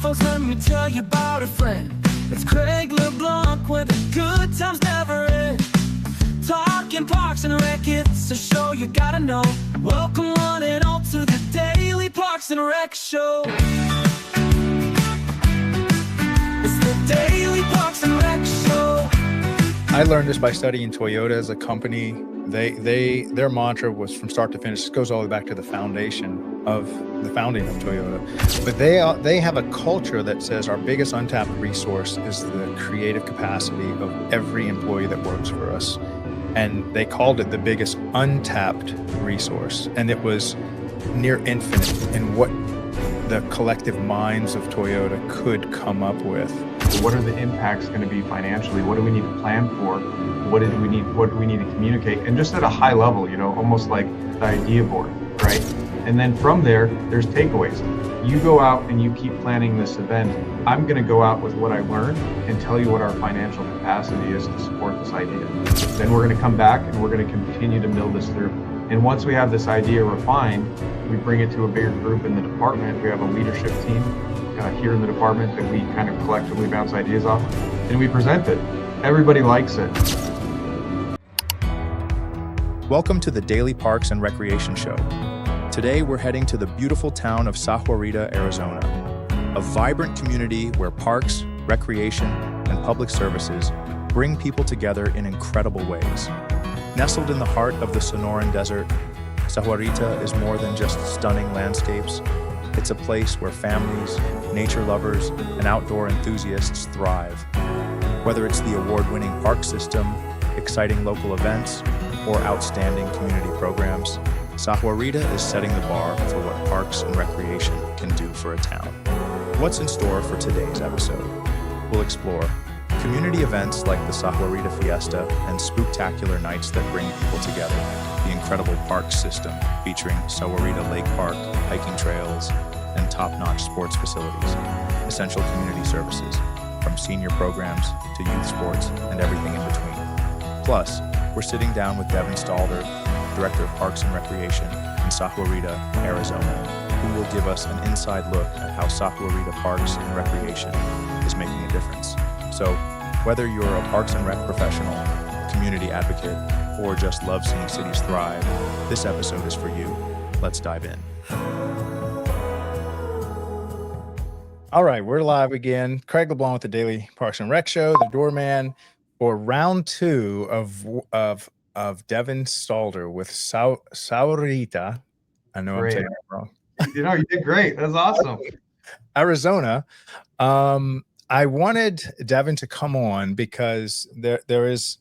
folks, let me tell you about a friend. It's Craig LeBlanc where the good times never end. Talking Parks and Rec, it's a show you gotta know. Welcome one and all to the Daily Parks and Rec Show. It's the Daily Parks and Rec Show. I learned this by studying Toyota as a company. Their mantra was from start to finish. This goes all the way back to the founding of Toyota. But they have a culture that says our biggest untapped resource is the creative capacity of every employee that works for us. And they called it the biggest untapped resource. And it was near infinite in what the collective minds of Toyota could come up with. What are the impacts going to be financially? What do we need to plan for? What do we need to communicate? And just at a high level, almost like the idea board, right? And then from there, there's takeaways. You go out and you keep planning this event. I'm going to go out with what I learned and tell you what our financial capacity is to support this idea. Then we're going to come back and we're going to continue to mill this through. And once we have this idea refined, we bring it to a bigger group in the department. We have a leadership team here in the department that we kind of collectively bounce ideas off, and we present it. Everybody likes it. Welcome to the Daily Parks and Recreation Show. Today we're heading to the beautiful town of Sahuarita, Arizona, a vibrant community where parks, recreation, and public services bring people together in incredible ways. Nestled in the heart of the Sonoran Desert, Sahuarita is more than just stunning landscapes. It's a place where families, nature lovers, and outdoor enthusiasts thrive. Whether it's the award-winning park system, exciting local events, or outstanding community programs, Sahuarita is setting the bar for what parks and recreation can do for a town. What's in store for today's episode? We'll explore community events like the Sahuarita Fiesta and spooktacular nights that bring people together, the incredible park system featuring Sahuarita Lake Park, hiking trails, and top-notch sports facilities, essential community services, from senior programs to youth sports and everything in between. Plus, we're sitting down with Devin Stalder, Director of Parks and Recreation in Sahuarita, Arizona, who will give us an inside look at how Sahuarita Parks and Recreation is making a difference. So, whether you're a Parks and Rec professional, community advocate, or just love seeing cities thrive, this episode is for you. Let's dive in. All right, we're live again. Craig LeBlanc with the Daily Parks and Rec Show, the doorman for round two of Devin Stalder with Sahuarita. I know Great. I'm saying that wrong. You did great. That's awesome. Arizona. I wanted Devin to come on because there is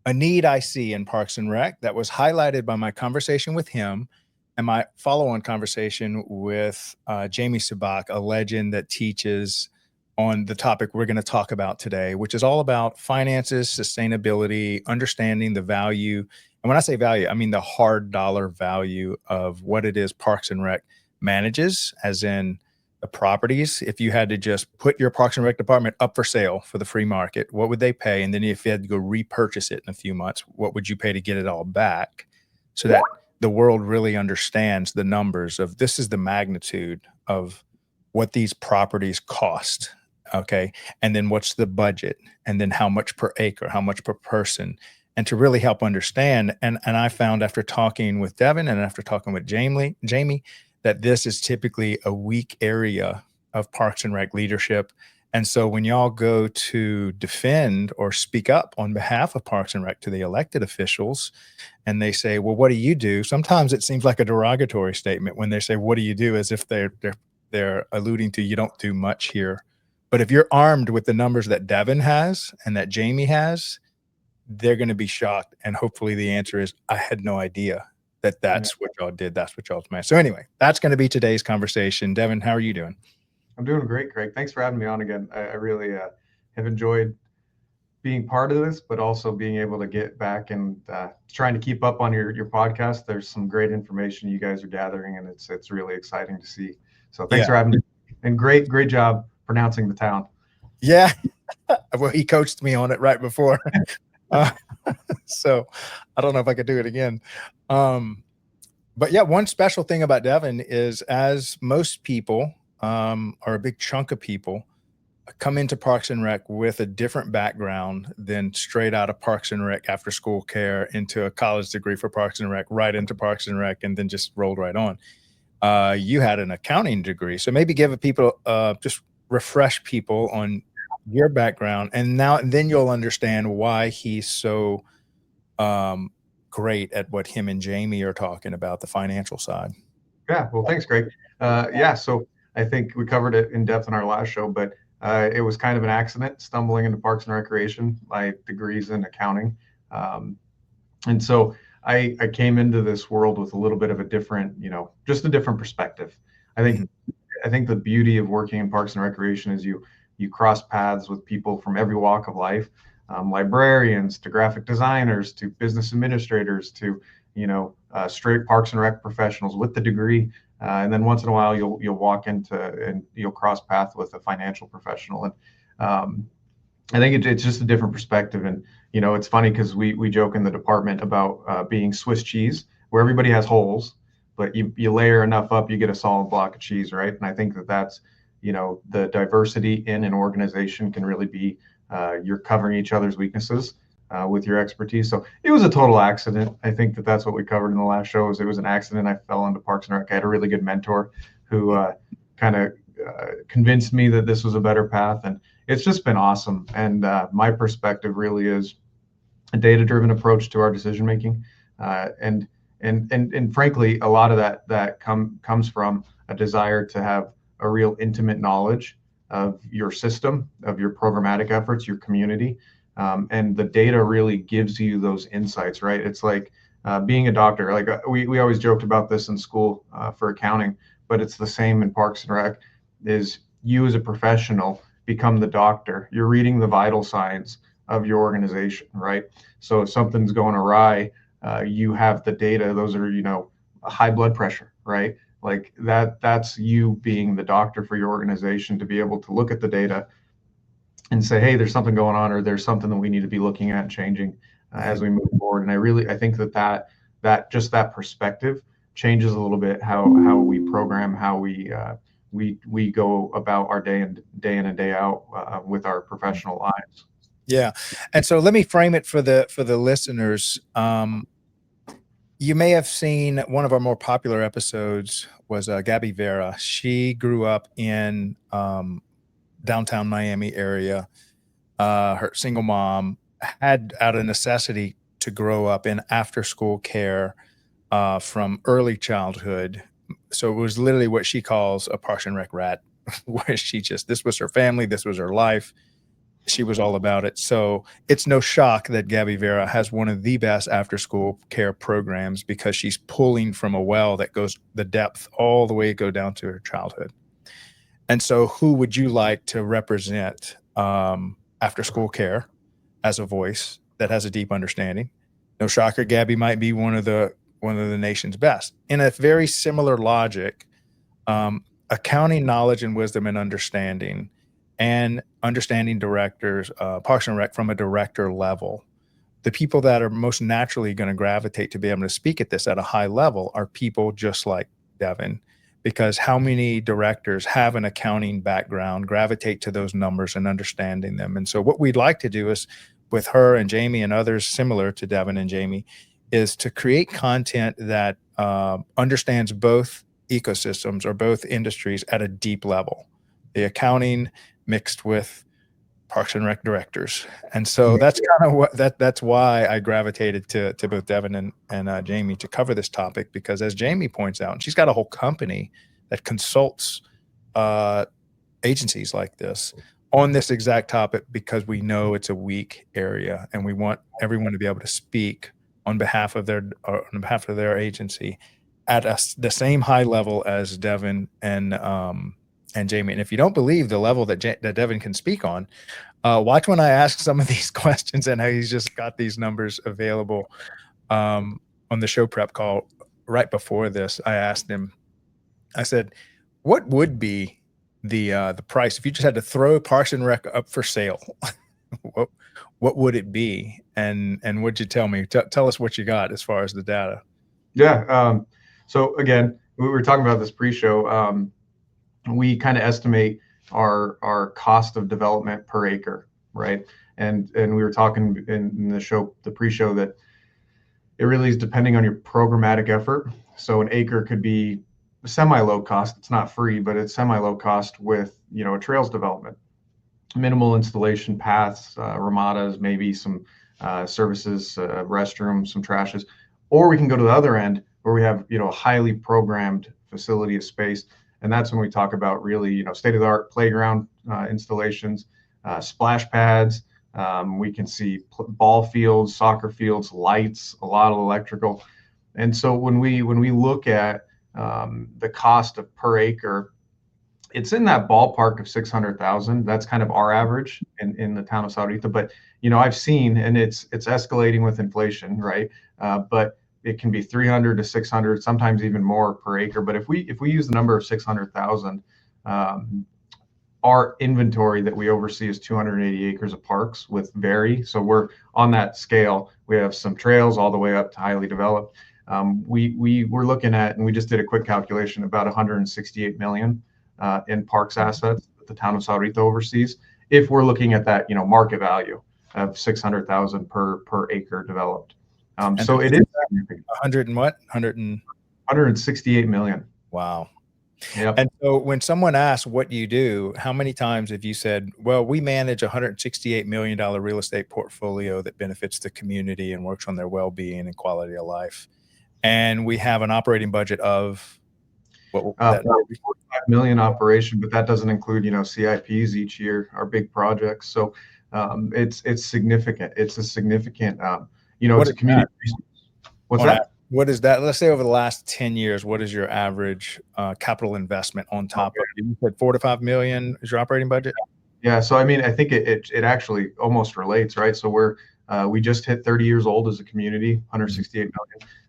a need I see in Parks and Rec that was highlighted by my conversation with him and my follow-on conversation with Jamie Subak, a legend that teaches on the topic we're going to talk about today, which is all about finances, sustainability, understanding the value. And when I say value, I mean the hard dollar value of what it is Parks and Rec manages, as in the properties. If you had to just put your Parks and Rec department up for sale for the free market, what would they pay? And then if you had to go repurchase it in a few months, what would you pay to get it all back? So that the world really understands the numbers of this is the magnitude of what these properties cost. Okay. And then what's the budget? And then how much per acre, how much per person? And to really help understand. And I found after talking with Devin and after talking with Jamie, that this is typically a weak area of Parks and Rec leadership. And so when y'all go to defend or speak up on behalf of Parks and Rec to the elected officials, and they say, well, what do you do? Sometimes it seems like a derogatory statement when they say, what do you do? As if they're alluding to, you don't do much here. But if you're armed with the numbers that Devin has and that Jamie has, they're going to be shocked. And hopefully the answer is, I had no idea that that's what y'all did. That's what y'all's meant. So anyway, that's going to be today's conversation. Devin, how are you doing? I'm doing great, Craig. Thanks for having me on again. I really have enjoyed being part of this, but also being able to get back and trying to keep up on your podcast. There's some great information you guys are gathering, and it's really exciting to see. So thanks for having me. And great job pronouncing the town. Yeah. Well, he coached me on it right before. So I don't know if I could do it again. But yeah, one special thing about Devin is, as most people or a big chunk of people come into Parks and Rec with a different background than straight out of Parks and Rec after school care into a college degree for Parks and Rec, right into Parks and Rec, and then just rolled right on. You had an accounting degree, so maybe give people just refresh people on your background, and then you'll understand why he's so great at what him and Jamie are talking about, the financial side. Yeah, well, thanks, Greg. Yeah, so I think we covered it in depth in our last show, but it was kind of an accident stumbling into Parks and Recreation. My degree's in accounting. And so I came into this world with a little bit of a different, just a different perspective. I think the beauty of working in Parks and Recreation is you cross paths with people from every walk of life, librarians to graphic designers to business administrators to straight Parks and Rec professionals with the degree. And then once in a while, you'll walk into and you'll cross path with a financial professional. And I think it's just a different perspective. And it's funny because we joke in the department about being Swiss cheese, where everybody has holes, but you layer enough up, you get a solid block of cheese, right? And I think that's the diversity in an organization can really be you're covering each other's weaknesses with your expertise. So it was a total accident. I think that's what we covered in the last show. It was an accident. I fell into Parks and Rec. I had a really good mentor who kind of convinced me that this was a better path, and it's just been awesome. And my perspective really is a data-driven approach to our decision making, and frankly, a lot of that comes from a desire to have a real intimate knowledge of your system, of your programmatic efforts, your community. And the data really gives you those insights, right? It's like being a doctor. Like we always joked about this in school for accounting, but it's the same in Parks and Rec. Is you as a professional become the doctor. You're reading the vital signs of your organization, right? So if something's going awry, you have the data. Those are high blood pressure, right? Like that's you being the doctor for your organization to be able to look at the data and say, hey, there's something going on, or there's something that we need to be looking at and changing as we move forward. And I think that just that perspective changes a little bit how we program, how we go about our day in and day out with our professional lives. Yeah, and so let me frame it for the listeners. You may have seen one of our more popular episodes was Gabby Vera. She grew up in downtown Miami area. Her single mom had out of necessity to grow up in after school care from early childhood. So it was literally what she calls a Parks and Rec rat, where this was her family, this was her life. She was all about it. So it's no shock that Gabby Vera has one of the best after school care programs, because she's pulling from a well that goes the depth all the way down to her childhood. And so who would you like to represent after school care as a voice that has a deep understanding? No shocker, Gabby might be one of the nation's best. In a very similar logic, accounting knowledge and wisdom and understanding, and understanding directors, Parks and Rec from a director level. The people that are most naturally going to gravitate to be able to speak at this at a high level are people just like Devin, because how many directors have an accounting background, gravitate to those numbers and understanding them? And so what we'd like to do is, with her and Jamie and others similar to Devin and Jamie, is to create content that understands both ecosystems or both industries at a deep level. The accounting mixed with Parks and Rec directors. And so that's kind of that's why I gravitated to both Devin and Jamie to cover this topic, because as Jamie points out, and she's got a whole company that consults agencies like this on this exact topic, because we know it's a weak area and we want everyone to be able to speak on behalf of their agency at the same high level as Devin and Jamie. And if you don't believe the level that Devin can speak on, watch when I ask some of these questions and how he's just got these numbers available. On the show prep call right before this, I asked him, I said, what would be the price if you just had to throw Parks and Rec up for sale? what would it be? And what'd you tell me? Tell us what you got as far as the data. Yeah. So again, we were talking about this pre-show. we kind of estimate our cost of development per acre, right? And we were talking in the show, the pre-show, that it really is depending on your programmatic effort. So an acre could be semi-low cost. It's not free, but it's semi-low cost with, a trails development, minimal installation paths, ramadas, maybe some services, restrooms, some trashes. Or we can go to the other end where we have, a highly programmed facility of space. And that's when we talk about really, state-of-the-art playground installations, splash pads. We can see ball fields, soccer fields, lights, a lot of electrical. And so when we look at the cost of per acre, it's in that ballpark of 600,000. That's kind of our average in the town of Saudita. But I've seen, and it's escalating with inflation, right? But it can be 300 to 600, sometimes even more per acre. But if we use the number of 600,000, our inventory that we oversee is 280 acres of parks with vary. So we're on that scale. We have some trails all the way up to highly developed. We're looking at, and we just did a quick calculation, about 168 million in parks assets that the town of Saudita oversees. If we're looking at that, market value of 600,000 per acre developed. So it is 100 and what? 100 and 168 million. Wow. Yep. And so when someone asks what you do, how many times have you said, well, we manage a $168 million real estate portfolio that benefits the community and works on their well-being and quality of life. And we have an operating budget of what? 45 million operation, but that doesn't include, CIPs each year, our big projects. So it's significant. It's a significant, it's a community. What's that? What is that? Let's say over the last 10 years, what is your average capital investment on top of it? You said 4 to 5 million is your operating budget? Yeah. So, I think it actually almost relates, right? So we just hit 30 years old as a community, 168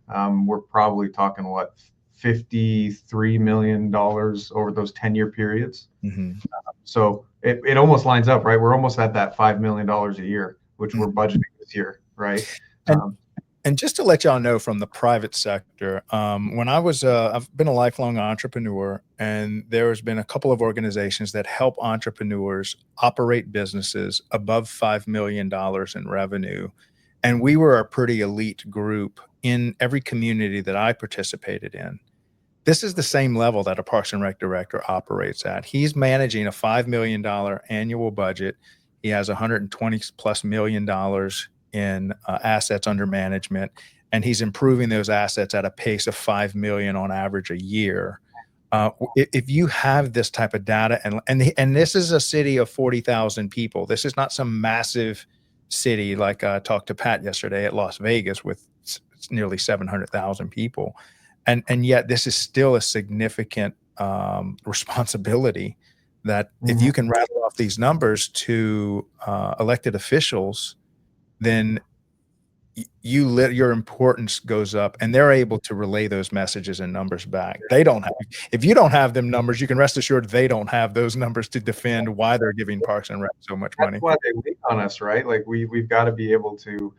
million. We're probably talking what, $53 million over those 10-year periods. Mm-hmm. So it almost lines up, right? We're almost at that $5 million a year, which we're budgeting this year, right? And just to let y'all know from the private sector, when I've been a lifelong entrepreneur, and there has been a couple of organizations that help entrepreneurs operate businesses above $5 million in revenue. And we were a pretty elite group in every community that I participated in. This is the same level that a Parks and Rec director operates at. He's managing a $5 million annual budget. He has $120+ million in assets under management, and he's improving those assets at a pace of 5 million on average a year. If you have this type of data, and this is a city of 40,000 people, this is not some massive city like I talked to Pat yesterday at Las Vegas with nearly 700,000 people, and yet this is still a significant responsibility. That if you can rattle off these numbers to elected officials, then your importance goes up, and they're able to relay those messages and numbers back. If you don't have them numbers, you can rest assured they don't have those numbers to defend why they're giving Parks and Rec so much money. That's why they lean on us, right? Like we've got to be able to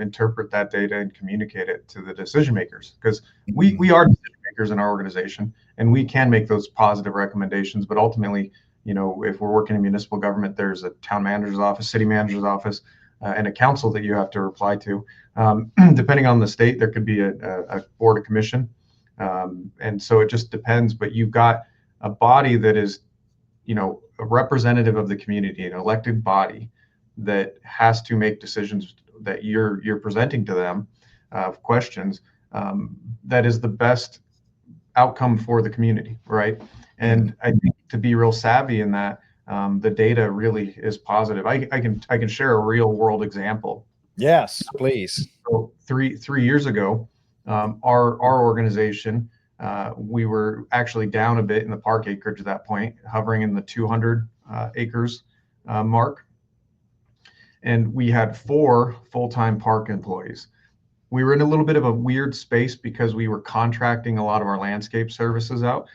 interpret that data and communicate it to the decision makers, because we are decision makers in our organization, and we can make those positive recommendations. But ultimately, if we're working in municipal government, there's a town manager's office, city manager's office, and a council that you have to reply to. Depending on the state, there could be a board of commission. And so it just depends, but you've got a body that is, a representative of the community, an elected body that has to make decisions that you're presenting to them of questions that is the best outcome for the community, right? And I think to be real savvy in that, the data really is positive. I can share a real world example. Yes, please. So three years ago, our organization, we were actually down a bit in the park acreage at that point, hovering in the 200 acres mark. And we had 4 full-time park employees. We were in a little bit of a weird space because we were contracting a lot of our landscape services out.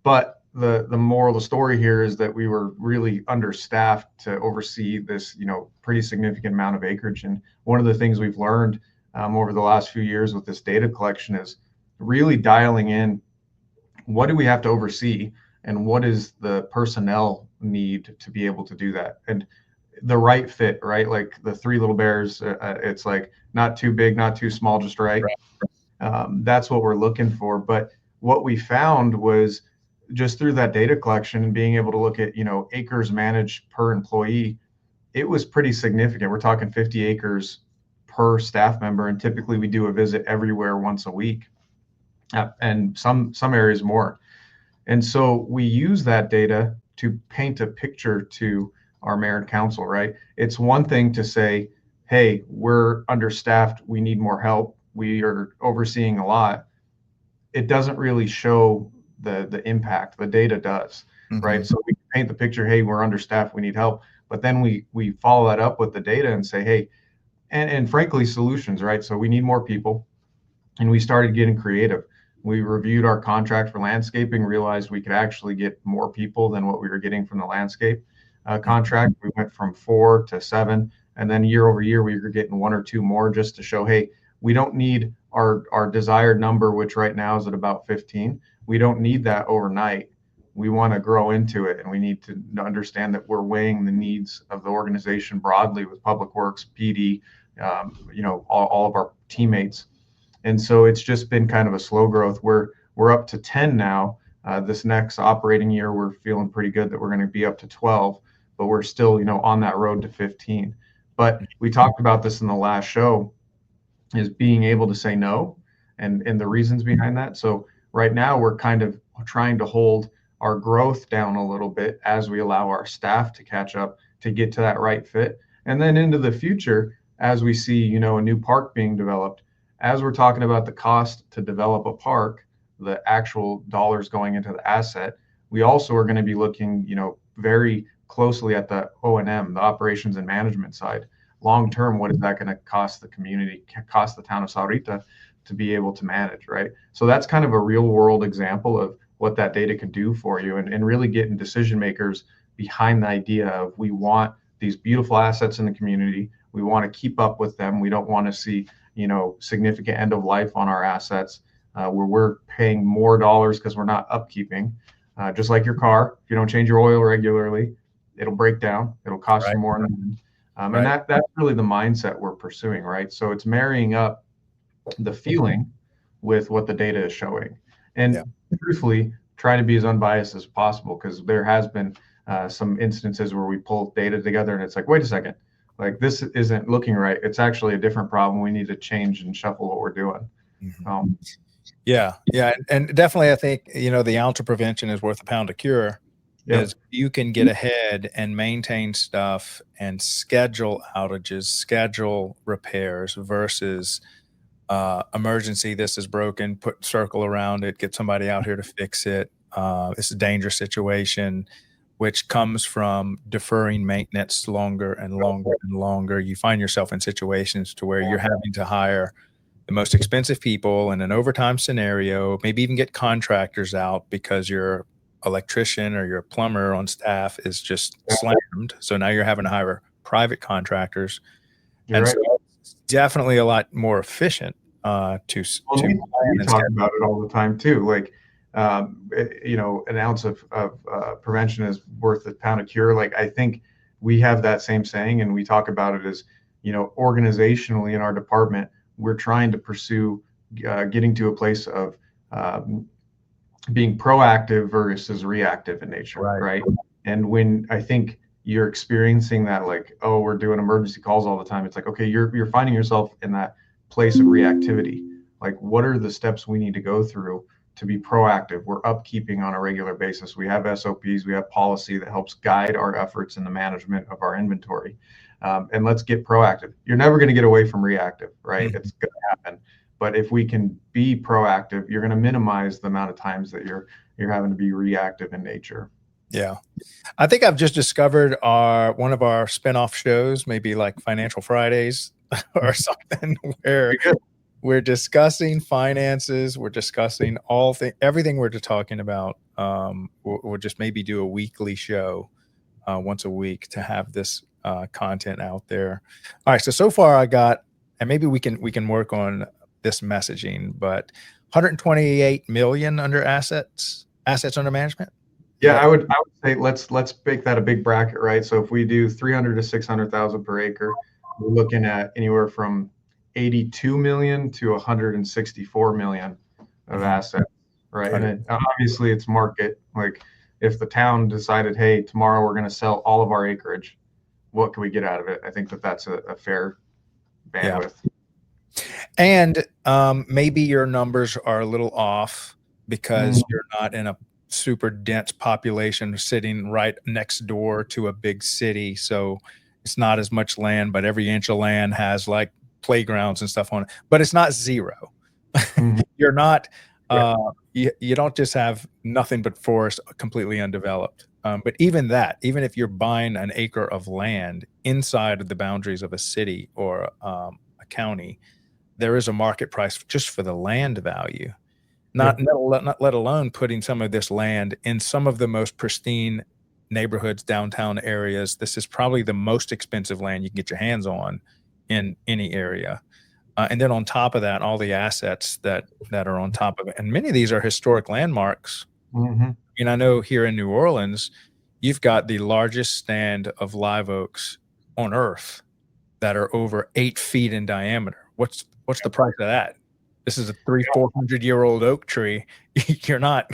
But the moral of the story here is that we were really understaffed to oversee this, pretty significant amount of acreage. And one of the things we've learned over the last few years with this data collection is really dialing in what do we have to oversee, and what is the personnel need to be able to do that, and the right fit, right? Like the Three Little Bears, it's like not too big, not too small, just right. That's what we're looking for. But what we found was just through that data collection and being able to look at, acres managed per employee, it was pretty significant. We're talking 50 acres per staff member, and typically we do a visit everywhere once a week, and some areas more. And so we use that data to paint a picture to our mayor and council, right? It's one thing to say, hey, we're understaffed, we need more help, we are overseeing a lot. It doesn't really show the impact. The data does, right? So we paint the picture, hey, we're understaffed, we need help. But then we follow that up with the data and say, hey, and frankly, solutions, right? So we need more people. And we started getting creative. We reviewed our contract for landscaping, realized we could actually get more people than what we were getting from the landscape contract. We went from 4 to 7, and then year over year, we were getting 1 or 2 more just to show, hey, we don't need our desired number, which right now is at about 15. We don't need that overnight. We want to grow into it, and we need to understand that we're weighing the needs of the organization broadly with Public Works, PD, all of our teammates. And so it's just been kind of a slow growth. We're up to 10 now. This next operating year, we're feeling pretty good that we're going to be up to 12, but we're still, on that road to 15. But we talked about this in the last show, is being able to say no, and the reasons behind that. So right now we're kind of trying to hold our growth down a little bit as we allow our staff to catch up to get to that right fit. And then into the future, as we see, a new park being developed, as we're talking about the cost to develop a park, the actual dollars going into the asset, we also are going to be looking, very closely at the O&M, the operations and management side. Long term, what is that going to cost the community, cost the town of Sahuarita to be able to manage, right? So that's kind of a real world example of what that data can do for you, and really getting decision makers behind the idea of, we want these beautiful assets in the community. We want to keep up with them. We don't want to see, significant end of life on our assets, where we're paying more dollars because we're not upkeeping. Just like your car, if you don't change your oil regularly, it'll break down. It'll cost you more. And that's really the mindset we're pursuing, right? So it's marrying up the feeling with what the data is showing, and truthfully trying to be as unbiased as possible, because there has been some instances where we pull data together and it's like, wait a second, like this isn't looking right. It's actually a different problem. We need to change and shuffle what we're doing. Yeah. And definitely, I think, the ounce of prevention is worth a pound of cure. Is you can get ahead and maintain stuff and schedule outages, schedule repairs versus emergency. This is broken, put circle around it, get somebody out here to fix it. It's a dangerous situation, which comes from deferring maintenance longer and longer and longer. You find yourself in situations to where you're having to hire the most expensive people in an overtime scenario, maybe even get contractors out because your electrician or your plumber on staff is just slammed. So now you're having to hire private contractors. So it's definitely a lot more efficient we talk about it all the time too. Like, an ounce of prevention is worth a pound of cure. Like, I think we have that same saying, and we talk about it as, organizationally in our department, we're trying to pursue getting to a place of being proactive versus reactive in nature, right? And when I think you're experiencing that, like, oh, we're doing emergency calls all the time, it's like, okay, you're finding yourself in that place of reactivity. Like, what are the steps we need to go through to be proactive? We're upkeeping on a regular basis. We have SOPs, we have policy that helps guide our efforts in the management of our inventory. And let's get proactive. You're never going to get away from reactive, right? It's going to happen. But if we can be proactive, you're going to minimize the amount of times that you're having to be reactive in nature. Yeah. I think I've just discovered one of our spinoff shows, maybe like Financial Fridays or something, where we're discussing finances. We're discussing everything we're talking about. We'll just maybe do a weekly show once a week to have this content out there. All right. So far I got, and maybe we can work on this messaging, but 128 million under assets under management. Yeah, Yeah. I would say let's make that a big bracket, right? So if we do 300 to 600,000 per acre, we're looking at anywhere from 82 million to 164 million of Mhm. assets, right? And 100. obviously it's market. Like if the town decided, hey, tomorrow we're going to sell all of our acreage, what can we get out of it? I think that that's a fair Yeah. bandwidth. And maybe your numbers are a little off because Mhm. you're not in a super dense population sitting right next door to a big city. So it's not as much land, but every inch of land has like playgrounds and stuff on it. But it's not zero. Mhm. You're not, Yeah. you don't just have nothing but forest completely undeveloped. But even that, even if you're buying an acre of land inside of the boundaries of a city or a county, there is a market price just for the land value, Yeah. not let alone putting some of this land in some of the most pristine neighborhoods, downtown areas. This is probably the most expensive land you can get your hands on in any area. And then on top of that, all the assets that are on top of it. And many of these are historic landmarks. Mhm. I know here in New Orleans, you've got the largest stand of live oaks on earth that are over 8 feet in diameter. What's the price of that? This is a 300-400-year-old oak tree. You're not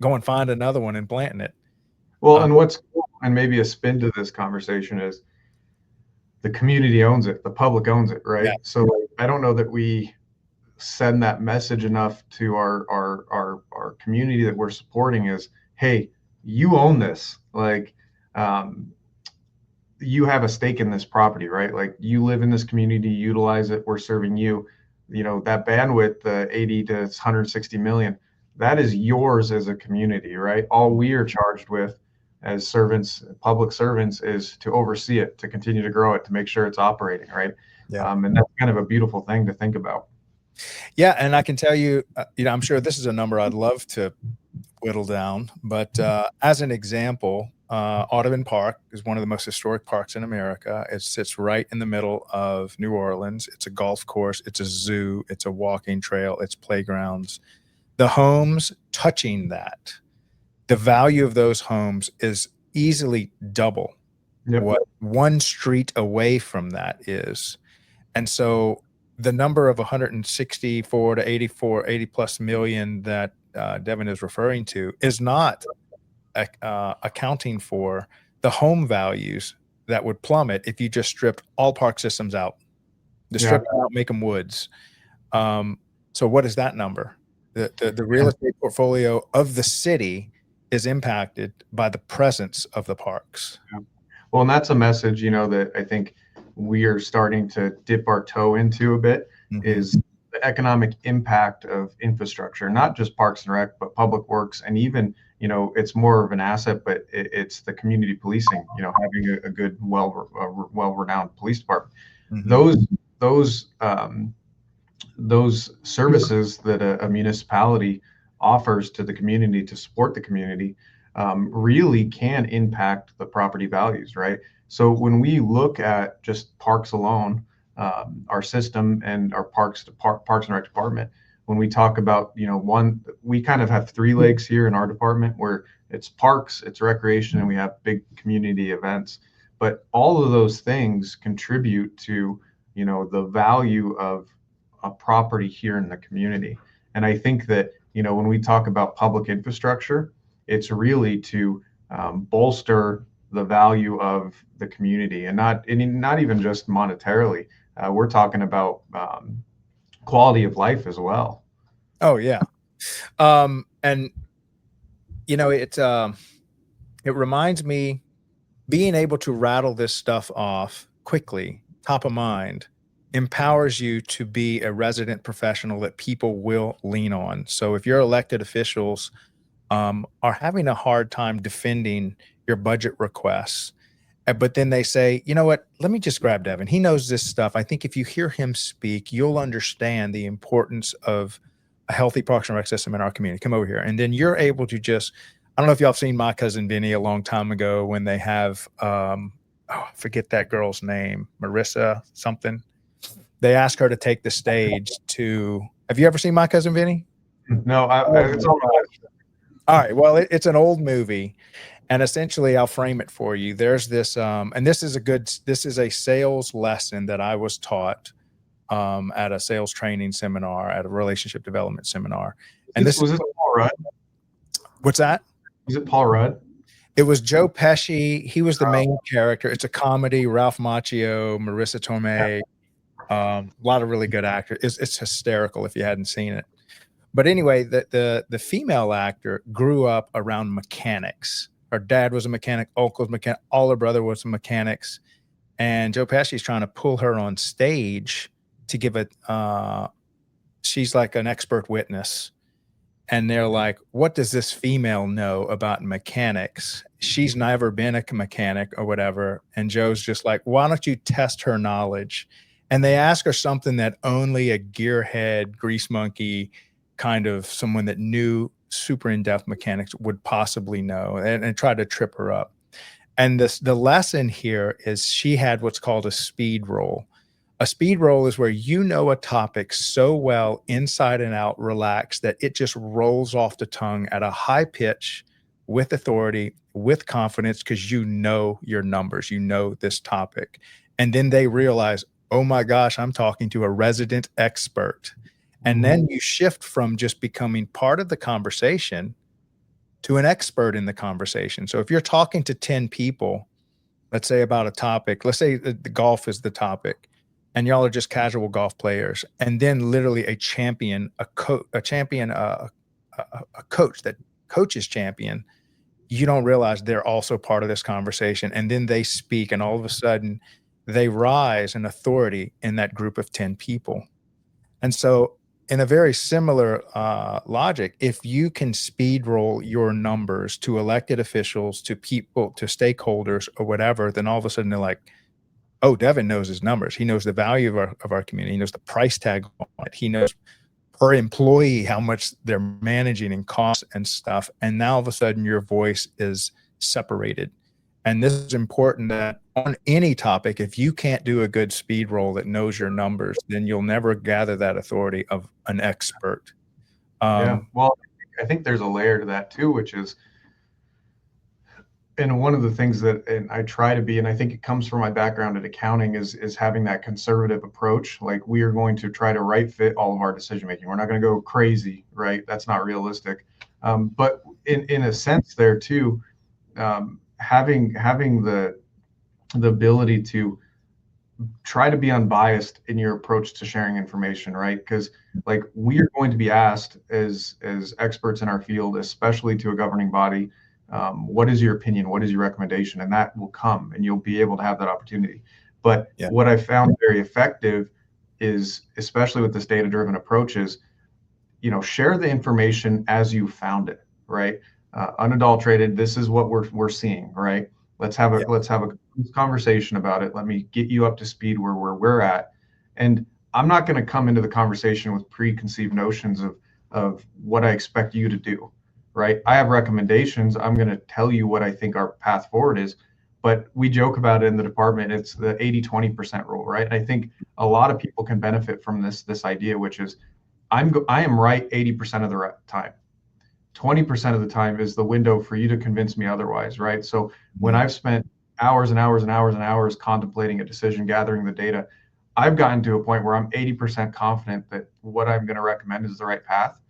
going find another one and planting it. Well, Uh, and what's cool, and maybe a spin to this conversation is the community owns it, the public owns it, yeah, right? So like, I don't know that we send that message enough to our community that we're supporting is, hey, you own this. Like, um, you have a stake in this property, right? Like you live in this community, utilize it. We're serving you. You know that bandwidth, the 80 to 160 million, that is yours as a community, right? All we are charged with as servants, public servants, is to oversee it, to continue to grow it, to make sure it's operating, right? yeah. And that's kind of a beautiful thing to think about. Yeah, and I can tell you, I'm sure this is a number I'd love to whittle down, but as an example, Audubon Park is one of the most historic parks in America. It sits right in the middle of New Orleans. It's a golf course, it's a zoo, it's a walking trail, it's playgrounds. The homes touching that, the value of those homes is easily double Yep. what one street away from that is. And so the number of 164 to 84, 80 plus million that Devin is referring to is not accounting for the home values that would plummet if you just stripped all park systems out. Just Yeah. strip them out, make them woods. So what is that number? The real estate portfolio of the city is impacted by the presence of the parks. Well, and that's a message, that I think we are starting to dip our toe into a bit Mhm. is the economic impact of infrastructure, not just Parks and Rec, but public works. And even, it's more of an asset, but it's the community policing, having a good, well-renowned police department. Mhm. Those services that a municipality offers to the community to support the community really can impact the property values, right? So when we look at just parks alone, our system and our Parks and Rec department, when we talk about, we kind of have three legs here in our department where it's parks, it's recreation, and we have big community events. But all of those things contribute to, the value of a property here in the community. And I think that, when we talk about public infrastructure, it's really to bolster the value of the community and not even just monetarily. We're talking about quality of life as well. Oh yeah. And it reminds me being able to rattle this stuff off quickly, top of mind, empowers you to be a resident professional that people will lean on. So if your elected officials are having a hard time defending your budget requests, but then they say, you know what, let me just grab Devin. He knows this stuff. I think if you hear him speak, you'll understand the importance of a healthy Parks and Rec system in our community. Come over here. And then you're able to just, I don't know if y'all have seen My Cousin Vinny a long time ago when they have, I forget that girl's name, Marissa something. They ask her to take the stage to, have you ever seen My Cousin Vinny? No, Oh, it's on my list. All right. Well, it's an old movie, and essentially I'll frame it for you. There's this, and this is a sales lesson that I was taught at a sales training seminar, at a relationship development seminar. And this Was is this Paul Rudd? what's that? Was it Paul Rudd? It was Joe Pesci. He was the main character. It's a comedy. Ralph Macchio, Marissa Tomei, a lot of really good actors. It's hysterical if you hadn't seen it. But anyway, the female actor grew up around mechanics. Her dad was a mechanic, uncle was a mechanic, all her brother was mechanics, and Joe Pesci's trying to pull her on stage to give it. She's like an expert witness, and they're like, "What does this female know about mechanics? She's never been a mechanic or whatever." And Joe's just like, "Why don't you test her knowledge?" And they ask her something that only a gearhead, grease monkey, kind of someone that knew super in-depth mechanics would possibly know, and try to trip her up. And the lesson here is she had what's called a speed roll. A speed roll is where you know a topic so well inside and out, relaxed, that it just rolls off the tongue at a high pitch with authority, with confidence, because you know your numbers, you know this topic. And then they realize, oh my gosh, I'm talking to a resident expert. And then you shift from just becoming part of the conversation to an expert in the conversation. So if you're talking to 10 people, let's say about a topic, let's say the golf is the topic, and y'all are just casual golf players, and then literally a champion, a coach that coaches champion, you don't realize they're also part of this conversation. And then they speak, and all of a sudden they rise in authority in that group of 10 people. And so in a very similar logic, if you can speed roll your numbers to elected officials, to people, to stakeholders or whatever, then all of a sudden they're like, oh, Devin knows his numbers. He knows the value of our community. He knows the price tag on it. He knows per employee how much they're managing and costs and stuff. And now all of a sudden your voice is separated. And this is important, that on any topic, if you can't do a good speed roll that knows your numbers, then you'll never gather that authority of an expert. Yeah, well, I think there's a layer to that too, which is, and one of the things that, and I try to be, and I think it comes from my background in accounting, is having that conservative approach. Like, we are going to try to right fit all of our decision making. We're not going to go crazy, right? That's not realistic. But in a sense there too, having the ability to try to be unbiased in your approach to sharing information, right? Because like, we are going to be asked as experts in our field, especially to a governing body, what is your opinion? What is your recommendation? And that will come, and you'll be able to have that opportunity. But what I found very effective is, especially with this data-driven approach, is, share the information as you found it, right? Unadulterated. This is what we're seeing, right? Let's have a conversation about it. Let me get you up to speed where we're at. And I'm not going to come into the conversation with preconceived notions of what I expect you to do, right? I have recommendations. I'm going to tell you what I think our path forward is. But we joke about it in the department. It's the 80-20% rule, right? I think a lot of people can benefit from this idea, which is I am right 80% of the time. 20% of the time is the window for you to convince me otherwise, right? So when I've spent hours and hours and hours and hours contemplating a decision, gathering the data, I've gotten to a point where I'm 80% confident that what I'm going to recommend is the right path.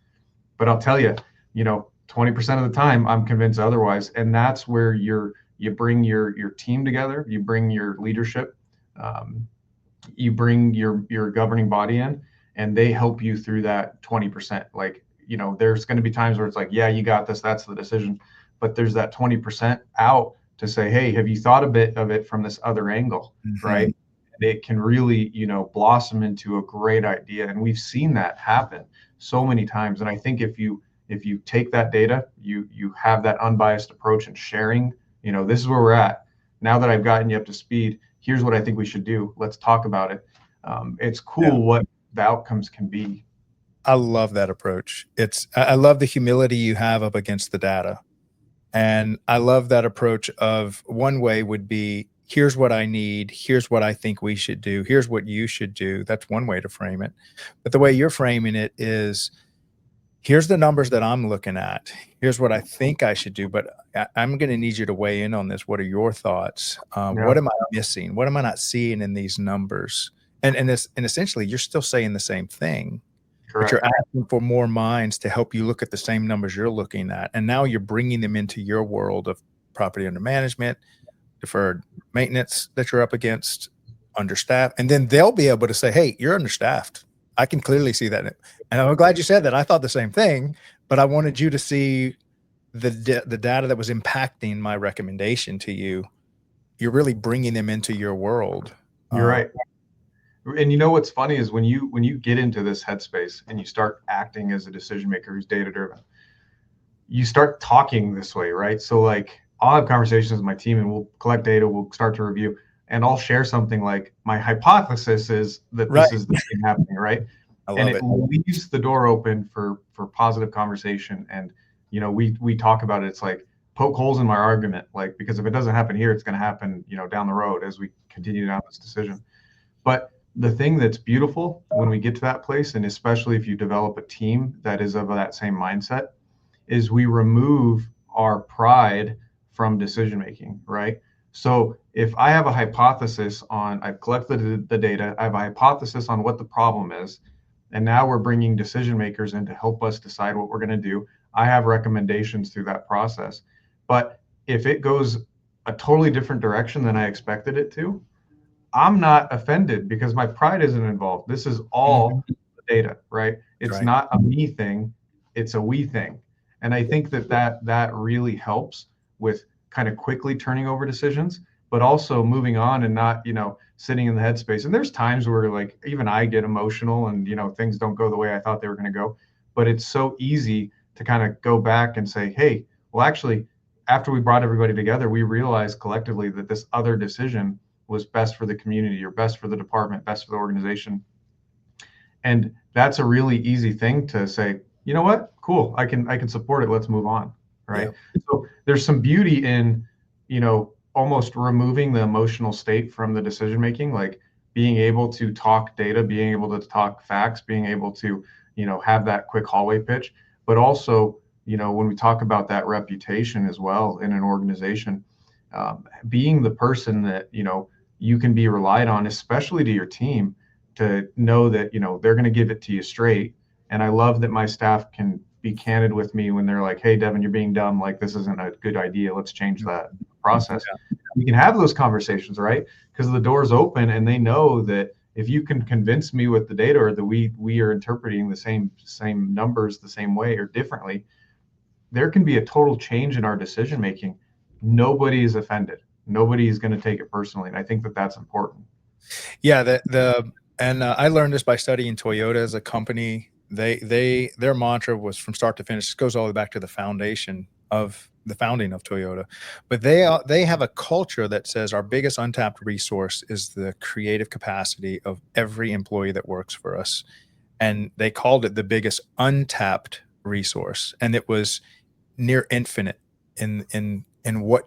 But I'll tell you, 20% of the time I'm convinced otherwise. And that's where you bring your team together, you bring your leadership, you bring your governing body in, and they help you through that 20%. Like, there's going to be times where it's like, yeah, you got this, that's the decision. But there's that 20% out to say, hey, have you thought a bit of it from this other angle, right? And it can really, blossom into a great idea. And we've seen that happen so many times. And I think if you take that data, you have that unbiased approach and sharing, this is where we're at. Now that I've gotten you up to speed, here's what I think we should do. Let's talk about it. It's cool what the outcomes can be. I love that approach. I love the humility you have up against the data. And I love that approach of, one way would be, here's what I need. Here's what I think we should do. Here's what you should do. That's one way to frame it. But the way you're framing it is, here's the numbers that I'm looking at. Here's what I think I should do, but I'm going to need you to weigh in on this. What are your thoughts? What am I missing? What am I not seeing in these numbers? And essentially, you're still saying the same thing, but you're asking for more minds to help you look at the same numbers you're looking at. And now you're bringing them into your world of property under management, deferred maintenance that you're up against, understaffed. And then they'll be able to say, hey, you're understaffed. I can clearly see that. And I'm glad you said that. I thought the same thing, but I wanted you to see the data that was impacting my recommendation to you. You're really bringing them into your world. You're right. And you know what's funny is when you get into this headspace and you start acting as a decision maker who's data driven, you start talking this way, right? So like I'll have conversations with my team and we'll collect data, we'll start to review, and I'll share something like my hypothesis is that this is the thing happening, right? And it leaves the door open for positive conversation. And you know, we talk about it. It's like poke holes in my argument, like, because if it doesn't happen here, it's going to happen, you know, down the road as we continue down this decision. But the thing that's beautiful when we get to that place, and especially if you develop a team that is of that same mindset, is we remove our pride from decision making, right? So if I have a hypothesis on, I've collected the data, I have a hypothesis on what the problem is, and now we're bringing decision makers in to help us decide what we're going to do. I have recommendations through that process. But if it goes a totally different direction than I expected it to, I'm not offended because my pride isn't involved. This is all the data, right? It's not a me thing, it's a we thing. And I think that really helps with kind of quickly turning over decisions, but also moving on and not, you know, sitting in the headspace. And there's times where like even I get emotional and, you know, things don't go the way I thought they were going to go. But it's so easy to kind of go back and say, hey, well, actually, after we brought everybody together, we realized collectively that this other decision was best for the community or best for the department, best for the organization. And that's a really easy thing to say, you know what, cool, I can support it. Let's move on. Right. Yeah. So there's some beauty in, you know, almost removing the emotional state from the decision making, like being able to talk data, being able to talk facts, being able to, you know, have that quick hallway pitch, but also, you know, when we talk about that reputation as well in an organization, being the person that, you know, you can be relied on, especially to your team, to know that, you know, they're going to give it to you straight. And I love that my staff can be candid with me when they're like, hey, Devin, you're being dumb. Like, this isn't a good idea. Let's change that process. Yeah. We can have those conversations, right? Because the door's open and they know that if you can convince me with the data or that we are interpreting the same numbers the same way or differently, there can be a total change in our decision making. Nobody is offended. Nobody is going to take it personally. And I think that that's important. Yeah. I learned this by studying Toyota as a company. Their mantra was from start to finish. This goes all the way back to the founding of Toyota, but they have a culture that says our biggest untapped resource is the creative capacity of every employee that works for us, and they called it the biggest untapped resource, and it was near infinite in what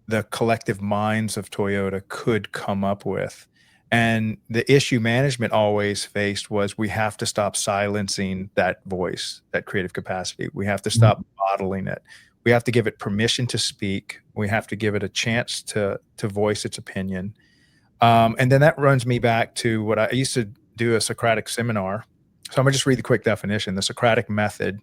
the collective minds of Toyota could come up with. And the issue management always faced was we have to stop silencing that voice, that creative capacity. We have to stop bottling it. We have to give it permission to speak. We have to give it a chance to voice its opinion. And then that runs me back to what I used to do, a Socratic seminar. So I'm going to just read the quick definition. The Socratic method,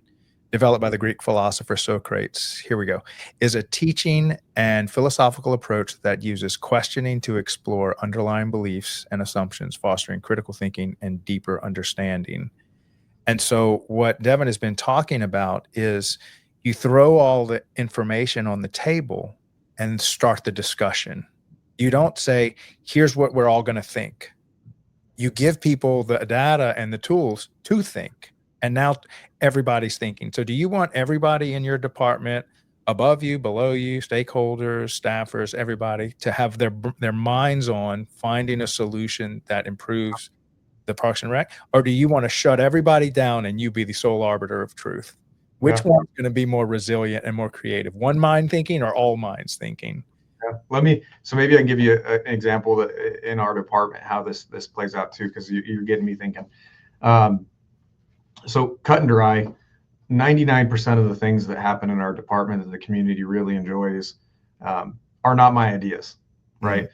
developed by the Greek philosopher Socrates, here we go, is a teaching and philosophical approach that uses questioning to explore underlying beliefs and assumptions, fostering critical thinking and deeper understanding. And so what Devin has been talking about is you throw all the information on the table and start the discussion. You don't say, here's what we're all going to think. You give people the data and the tools to think. And now everybody's thinking. So do you want everybody in your department, above you, below you, stakeholders, staffers, everybody, to have their minds on finding a solution that improves the Parks and Rec? Or do you want to shut everybody down and you be the sole arbiter of truth? Which one's going to be more resilient and more creative? One mind thinking or all minds thinking? Yeah. So maybe I can give you an example that in our department, how this plays out too, because you're getting me thinking. So cut and dry, 99% of the things that happen in our department that the community really enjoys are not my ideas, right?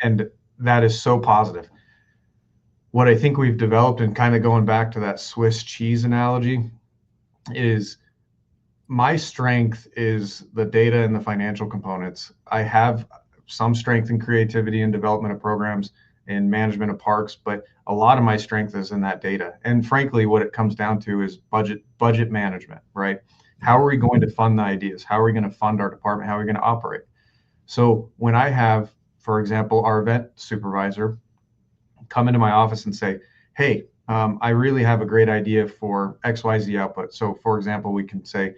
And that is so positive. What I think we've developed, and kind of going back to that Swiss cheese analogy, is my strength is the data and the financial components. I have some strength in creativity and development of programs and management of parks, but a lot of my strength is in that data. And frankly, what it comes down to is budget management, right? How are we going to fund the ideas? How are we going to fund our department? How are we going to operate? So when I have, for example, our event supervisor come into my office and say, hey, I really have a great idea for XYZ output. So for example, we can say,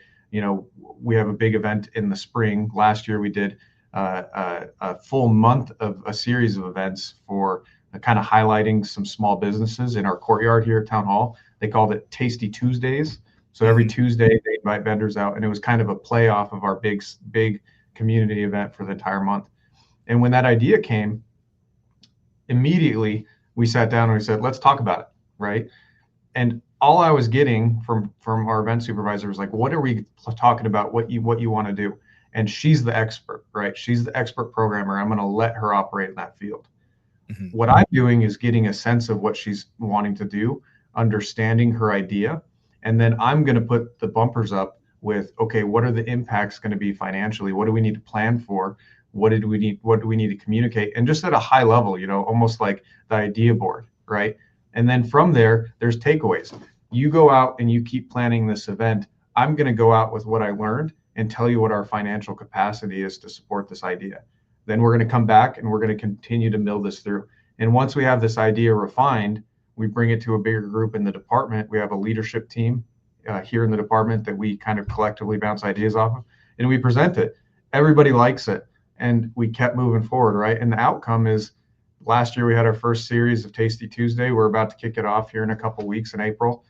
we have a big event in the spring. Last year we did a full month of a series of events for kind of highlighting some small businesses in our courtyard here at Town Hall. They called it Tasty Tuesdays. So every Tuesday they invite vendors out, and it was kind of a play off of our big community event for the entire month. And when that idea came, immediately we sat down and we said, let's talk about it, right? And all I was getting from our event supervisor was like, what are we talking about? What you want to do? And she's the expert, right? She's the expert programmer. I'm going to let her operate in that field. What I'm doing is getting a sense of what she's wanting to do, understanding her idea, and then I'm going to put the bumpers up with, okay, what are the impacts going to be financially? What do we need to plan for? What do we need to communicate? And just at a high level, almost like the idea board, right? And then from there, there's takeaways. You go out and you keep planning this event. I'm going to go out with what I learned and tell you what our financial capacity is to support this idea. Then we're going to come back and we're going to continue to mill this through. And once we have this idea refined, we bring it to a bigger group in the department. We have a leadership team here in the department that we kind of collectively bounce ideas off of, and we present it. Everybody likes it. And we kept moving forward, right? And the outcome is last year we had our first series of Tasty Tuesday. We're about to kick it off here in a couple of weeks in April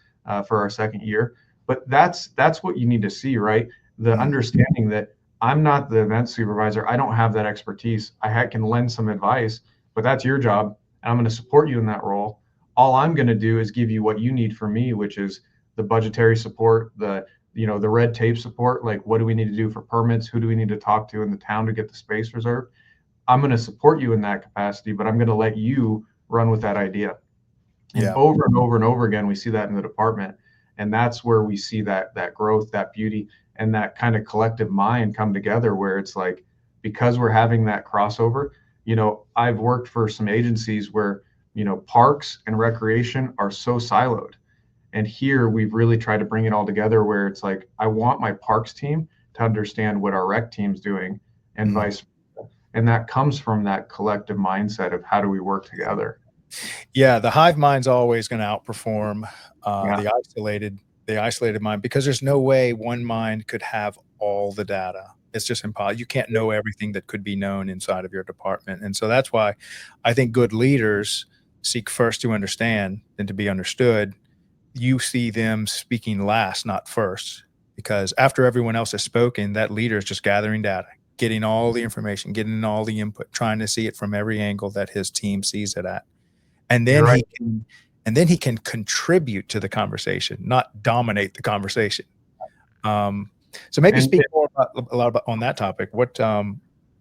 for our second year. But that's what you need to see, right? The understanding that I'm not the event supervisor. I don't have that expertise. I can lend some advice, but that's your job. And I'm going to support you in that role. All I'm going to do is give you what you need from me, which is the budgetary support, the red tape support, like what do we need to do for permits? Who do we need to talk to in the town to get the space reserved? I'm going to support you in that capacity, but I'm going to let you run with that idea. And over and over and over again, we see that in the department. And that's where we see that growth, that beauty, and that kind of collective mind come together where it's like, because we're having that crossover, I've worked for some agencies where, parks and recreation are so siloed. And here we've really tried to bring it all together where it's like, I want my parks team to understand what our rec team's doing and vice versa. And that comes from that collective mindset of how do we work together? Yeah, the hive mind's always going to outperform the isolated mind, because there's no way one mind could have all the data. It's just impossible. You can't know everything that could be known inside of your department. And so that's why I think good leaders seek first to understand than to be understood. You see them speaking last, not first, because after everyone else has spoken, that leader is just gathering data, getting all the information, getting all the input, trying to see it from every angle that his team sees it at. And then he can contribute to the conversation, not dominate the conversation. So maybe speak more about on that topic. What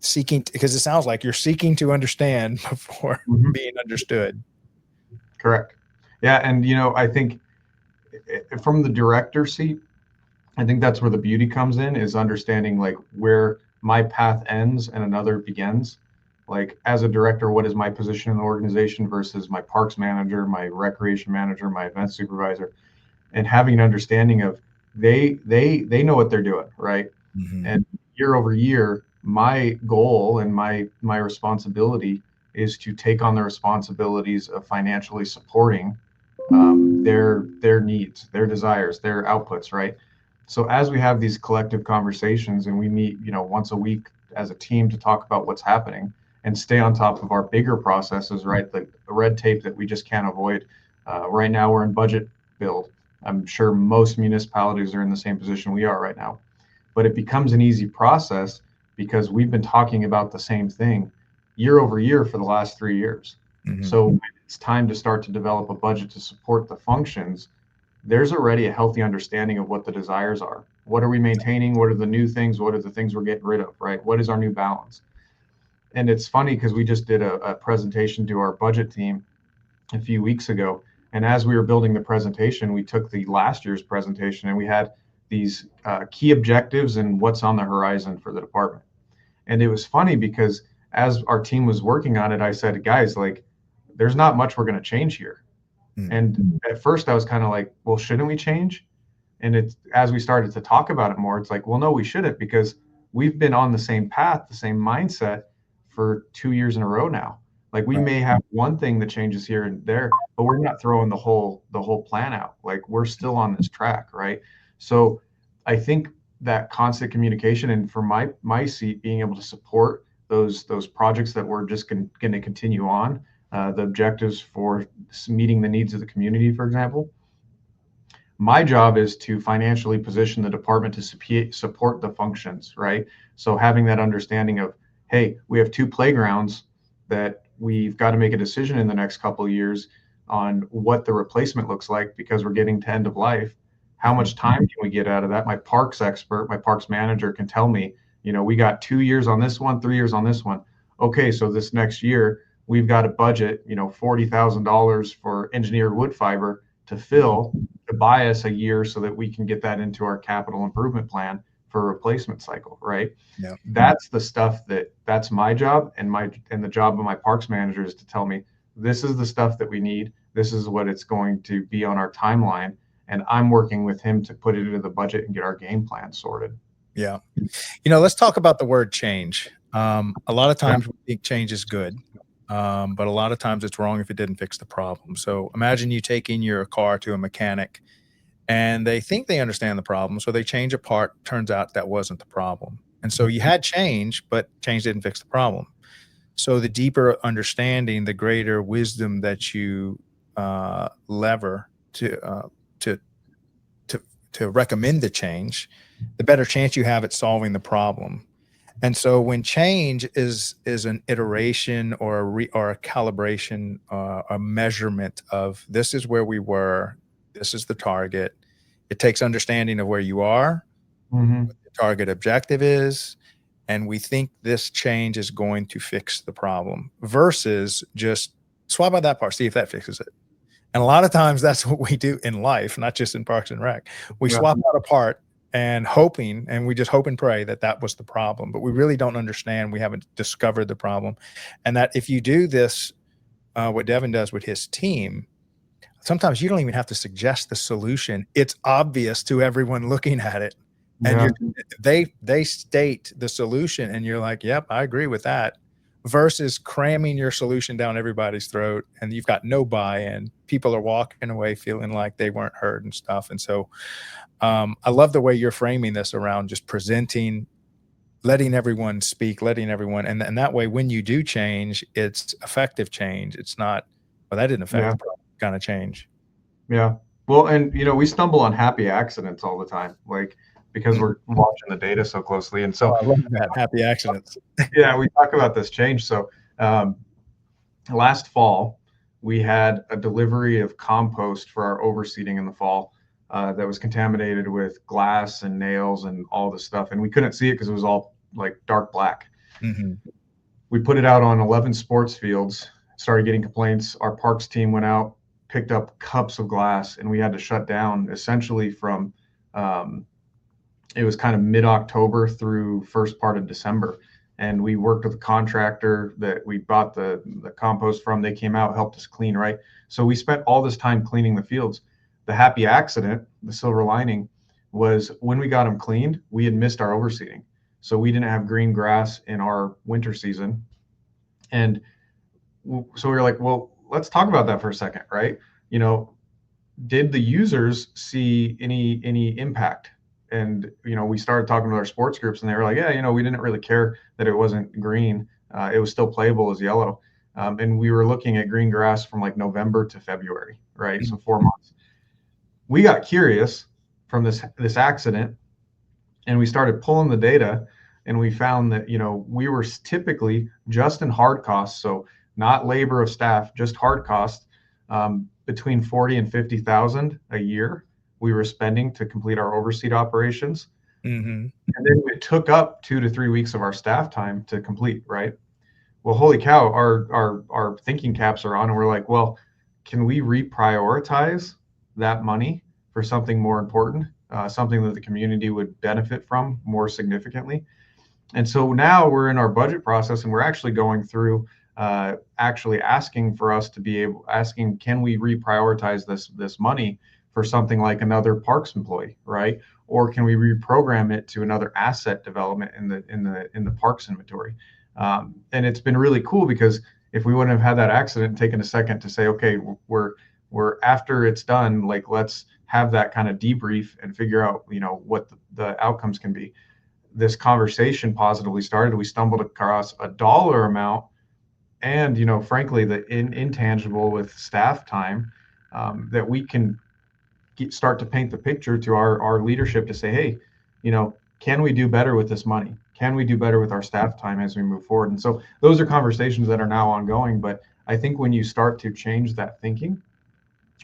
seeking, because it sounds like you're seeking to understand before being understood. Correct. Yeah, and I think from the director seat, I think that's where the beauty comes in, is understanding like where my path ends and another begins. Like as a director, what is my position in the organization versus my parks manager, my recreation manager, my event supervisor, and having an understanding of they know what they're doing, right? And year over year, my goal and my responsibility is to take on the responsibilities of financially supporting their needs, their desires, their outputs, right? So as we have these collective conversations and we meet, once a week as a team to talk about what's happening and stay on top of our bigger processes, right? The red tape that we just can't avoid. Right now we're in budget build. I'm sure most municipalities are in the same position we are right now, but it becomes an easy process because we've been talking about the same thing year over year for the last 3 years. So when it's time to start to develop a budget to support the functions, there's already a healthy understanding of what the desires are. What are we maintaining? What are the new things? What are the things we're getting rid of, right? What is our new balance? And it's funny because we just did a presentation to our budget team a few weeks ago. And as we were building the presentation, we took the last year's presentation and we had these key objectives and what's on the horizon for the department. And it was funny because as our team was working on it, I said, guys, like, there's not much we're going to change here. And at first I was kind of like, well, shouldn't we change? And it's, as we started to talk about it more, it's like, well, no, we shouldn't, because we've been on the same path, the same mindset for 2 years in a row now. Like, we may have one thing that changes here and there, but we're not throwing the whole plan out. Like, we're still on this track, right? So I think that constant communication, and for my seat, being able to support those projects that we're just going to continue on, the objectives for meeting the needs of the community, for example. My job is to financially position the department to support the functions, right? So having that understanding of, hey, we have 2 playgrounds that we've got to make a decision in the next couple of years on what the replacement looks like, because we're getting to end of life. How much time can we get out of that? My parks expert, my parks manager can tell me, we got 2 years on this one, 3 years on this one. Okay, so this next year, we've got a budget, $40,000 for engineered wood fiber to buy us a year so that we can get that into our capital improvement plan for a replacement cycle, right? Yeah. That's the stuff that's my job, and the job of my parks manager is to tell me, this is the stuff that we need. This is what it's going to be on our timeline. And I'm working with him to put it into the budget and get our game plan sorted. Yeah. Let's talk about the word change. A lot of times we think change is good. But a lot of times it's wrong if it didn't fix the problem. So imagine you taking your car to a mechanic and they think they understand the problem. So they change a part. Turns out that wasn't the problem. And so you had change, but change didn't fix the problem. So the deeper understanding, the greater wisdom that you lever to recommend the change, the better chance you have at solving the problem. And so when change is an iteration or a calibration, a measurement of, this is where we were, this is the target, it takes understanding of where you are, what the target objective is, and we think this change is going to fix the problem, versus just swap out that part, see if that fixes it. And a lot of times that's what we do in life, not just in Parks and Rec. We swap out a part and we just hope and pray that that was the problem, but we really don't understand. We haven't discovered the problem. And that if you do this, what Devin does with his team, sometimes you don't even have to suggest the solution. It's obvious to everyone looking at it. And they state the solution and you're like, yep, I agree with that, versus cramming your solution down everybody's throat and you've got no buy-in. People are walking away feeling like they weren't heard and stuff. And so I love the way you're framing this around just presenting, letting everyone speak, and that way when you do change, it's effective change. It's not, well, that didn't affect the problem kind of change. Yeah. Well, and we stumble on happy accidents all the time, like, because we're watching the data so closely. And so I love that, happy accidents. Yeah, we talk about this change. So last fall, we had a delivery of compost for our overseeding in the fall that was contaminated with glass and nails and all this stuff. And we couldn't see it because it was all like dark black. We put it out on 11 sports fields, started getting complaints. Our parks team went out, picked up cups of glass, and we had to shut down essentially from it was kind of mid-October through first part of December. And we worked with a contractor that we bought the compost from. They came out, helped us clean, right? So we spent all this time cleaning the fields. The happy accident, the silver lining, was when we got them cleaned, we had missed our overseeding. So we didn't have green grass in our winter season. And so we were like, well, let's talk about that for a second, right? Did the users see any impact? And, we started talking with our sports groups and they were like, yeah, we didn't really care that it wasn't green. It was still playable as yellow. And we were looking at green grass from like November to February, right? So 4 months. We got curious from this accident and we started pulling the data and we found that, we were typically just in hard costs. So not labor of staff, just hard costs, between 40 and 50,000 a year we were spending to complete our overseed operations. Mm-hmm. And then it took up 2 to 3 weeks of our staff time to complete, right? Well, holy cow, our thinking caps are on, and we're like, well, can we reprioritize that money for something more important, something that the community would benefit from more significantly? And so now we're in our budget process, and we're actually going through, actually asking for us to be asking, can we reprioritize this money for something like another parks employee, right? Or can we reprogram it to another asset development in the parks inventory? And it's been really cool, because if we wouldn't have had that accident, taken a second to say, okay, we're after it's done, like, let's have that kind of debrief and figure out, what the outcomes can be. This conversation positively started. We stumbled across a dollar amount, and frankly, the intangible with staff time, that we can start to paint the picture to our leadership to say, hey, can we do better with this money? Can we do better with our staff time as we move forward? And so those are conversations that are now ongoing. But I think when you start to change that thinking,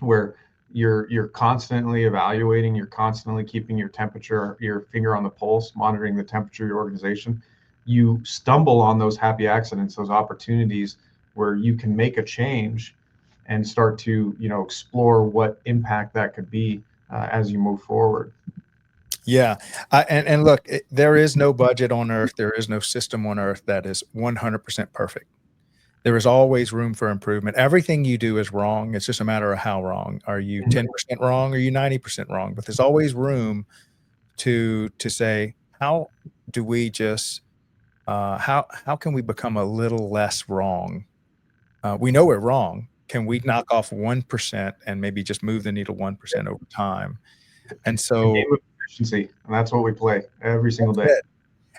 where you're constantly evaluating, you're constantly keeping your temperature, your finger on the pulse, monitoring the temperature of your organization, you stumble on those happy accidents, those opportunities where you can make a change and start to explore what impact that could be as you move forward. Yeah. And look, there is no budget on earth. There is no system on earth that is 100% perfect. There is always room for improvement. Everything you do is wrong. It's just a matter of how wrong. Are you 10% wrong? Or are you 90% wrong? But there's always room to say, how do we just, how can we become a little less wrong? We know we're wrong. Can we knock off 1% and maybe just move the needle 1% over time? And so, game of efficiency, and that's what we play every single day.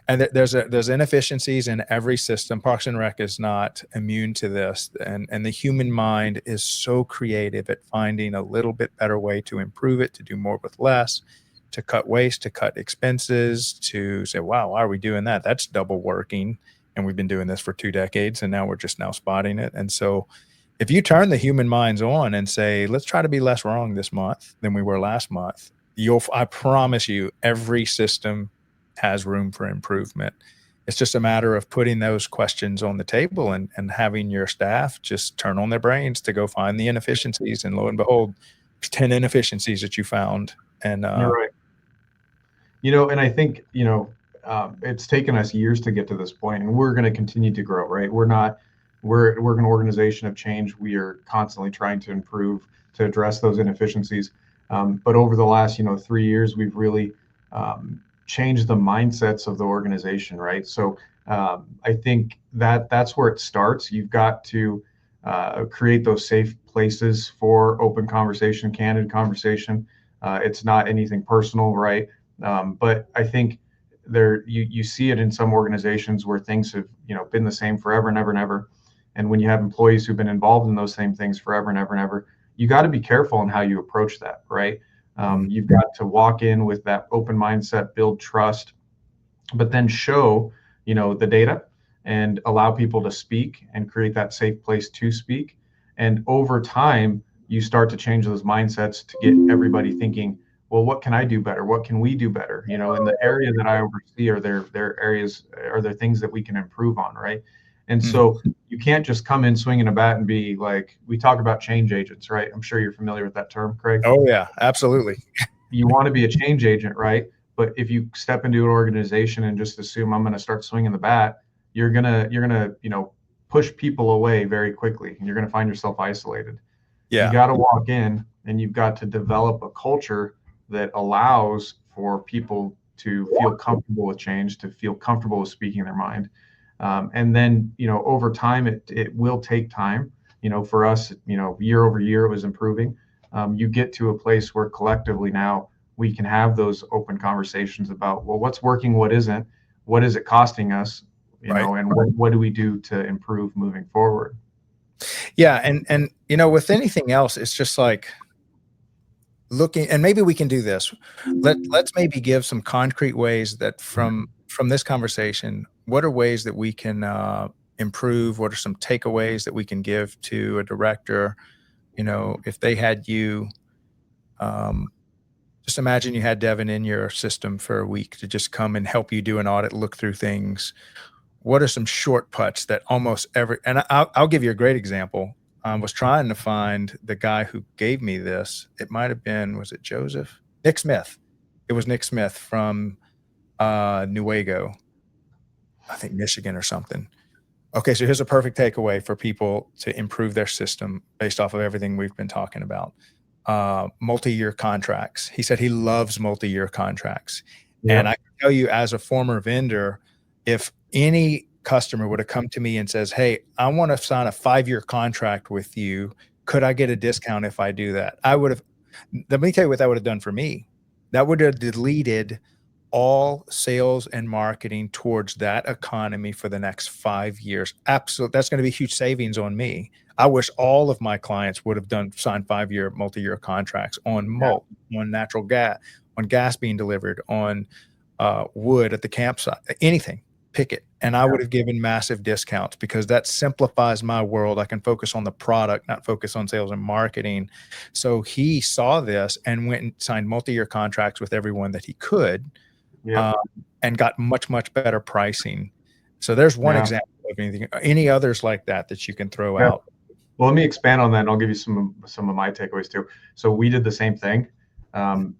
And there's inefficiencies in every system. Parks and Rec is not immune to this, and the human mind is so creative at finding a little bit better way to improve it, to do more with less, to cut waste, to cut expenses, to say, wow, why are we doing that? That's double working, and we've been doing this for 2 decades, and now we're just now spotting it. And so, if you turn the human minds on and say, let's try to be less wrong this month than we were last month, I promise you, every system has room for improvement. It's just a matter of putting those questions on the table and having your staff just turn on their brains to go find the inefficiencies. And lo and behold, there's 10 inefficiencies that you found. And you're right. And I think, it's taken us years to get to this point, and we're going to continue to grow, right? We're an organization of change. We are constantly trying to improve, to address those inefficiencies. But over the last, 3 years, we've really changed the mindsets of the organization, right? So I think that's where it starts. You've got to create those safe places for open conversation, candid conversation. It's not anything personal, right? But I think you see it in some organizations where things have been the same forever and ever and ever. And when you have employees who've been involved in those same things forever and ever and ever, you got to be careful in how you approach that, right? You've got to walk in with that open mindset, build trust, but then show, the data and allow people to speak and create that safe place to speak. And over time, you start to change those mindsets to get everybody thinking, well, what can I do better? What can we do better? In the area that I oversee, are there areas, are there things that we can improve on, right? And so you can't just come in swinging a bat and be like, we talk about change agents, right? I'm sure you're familiar with that term, Craig. Oh yeah, absolutely. You want to be a change agent, right? But if you step into an organization and just assume I'm going to start swinging the bat, you're gonna push people away very quickly, and you're going to find yourself isolated. Yeah. You got to walk in, and you've got to develop a culture that allows for people to feel comfortable with change, to feel comfortable with speaking their mind. And then, over time, it will take time. For us, year over year, it was improving. You get to a place where collectively now we can have those open conversations about, well, what's working, what isn't, what is it costing us, and what do we do to improve moving forward? Yeah. And with anything else, it's just like looking, and maybe we can do this. Let's maybe give some concrete ways that from this conversation, what are ways that we can improve? What are some takeaways that we can give to a director? If they had you just imagine you had Devin in your system for a week to just come and help you do an audit, look through things. What are some short putts that almost every, and I'll give you a great example. I was trying to find the guy who gave me this. It might have been, was it Joseph? Nick Smith. It was Nick Smith from Newaygo, I think Michigan or something. Okay, so here's a perfect takeaway for people to improve their system based off of everything we've been talking about. Multi-year contracts. He said he loves multi-year contracts. Yeah. And I can tell you as a former vendor, if any customer would have come to me and says, hey, I want to sign a 5-year contract with you, could I get a discount if I do that? I would have, let me tell you what that would have done for me. That would have deleted all sales and marketing towards that economy for the next 5 years. Absolutely. That's going to be huge savings on me. I wish all of my clients would have signed 5-year, multi-year contracts on malt, on natural gas, on gas being delivered, on wood at the campsite, anything, pick it. And I would have given massive discounts because that simplifies my world. I can focus on the product, not focus on sales and marketing. So he saw this and went and signed multi-year contracts with everyone that he could. And got much, much better pricing. So there's one example of anything. Any others like that you can throw out? Well, let me expand on that, and I'll give you some of my takeaways too. So we did the same thing, and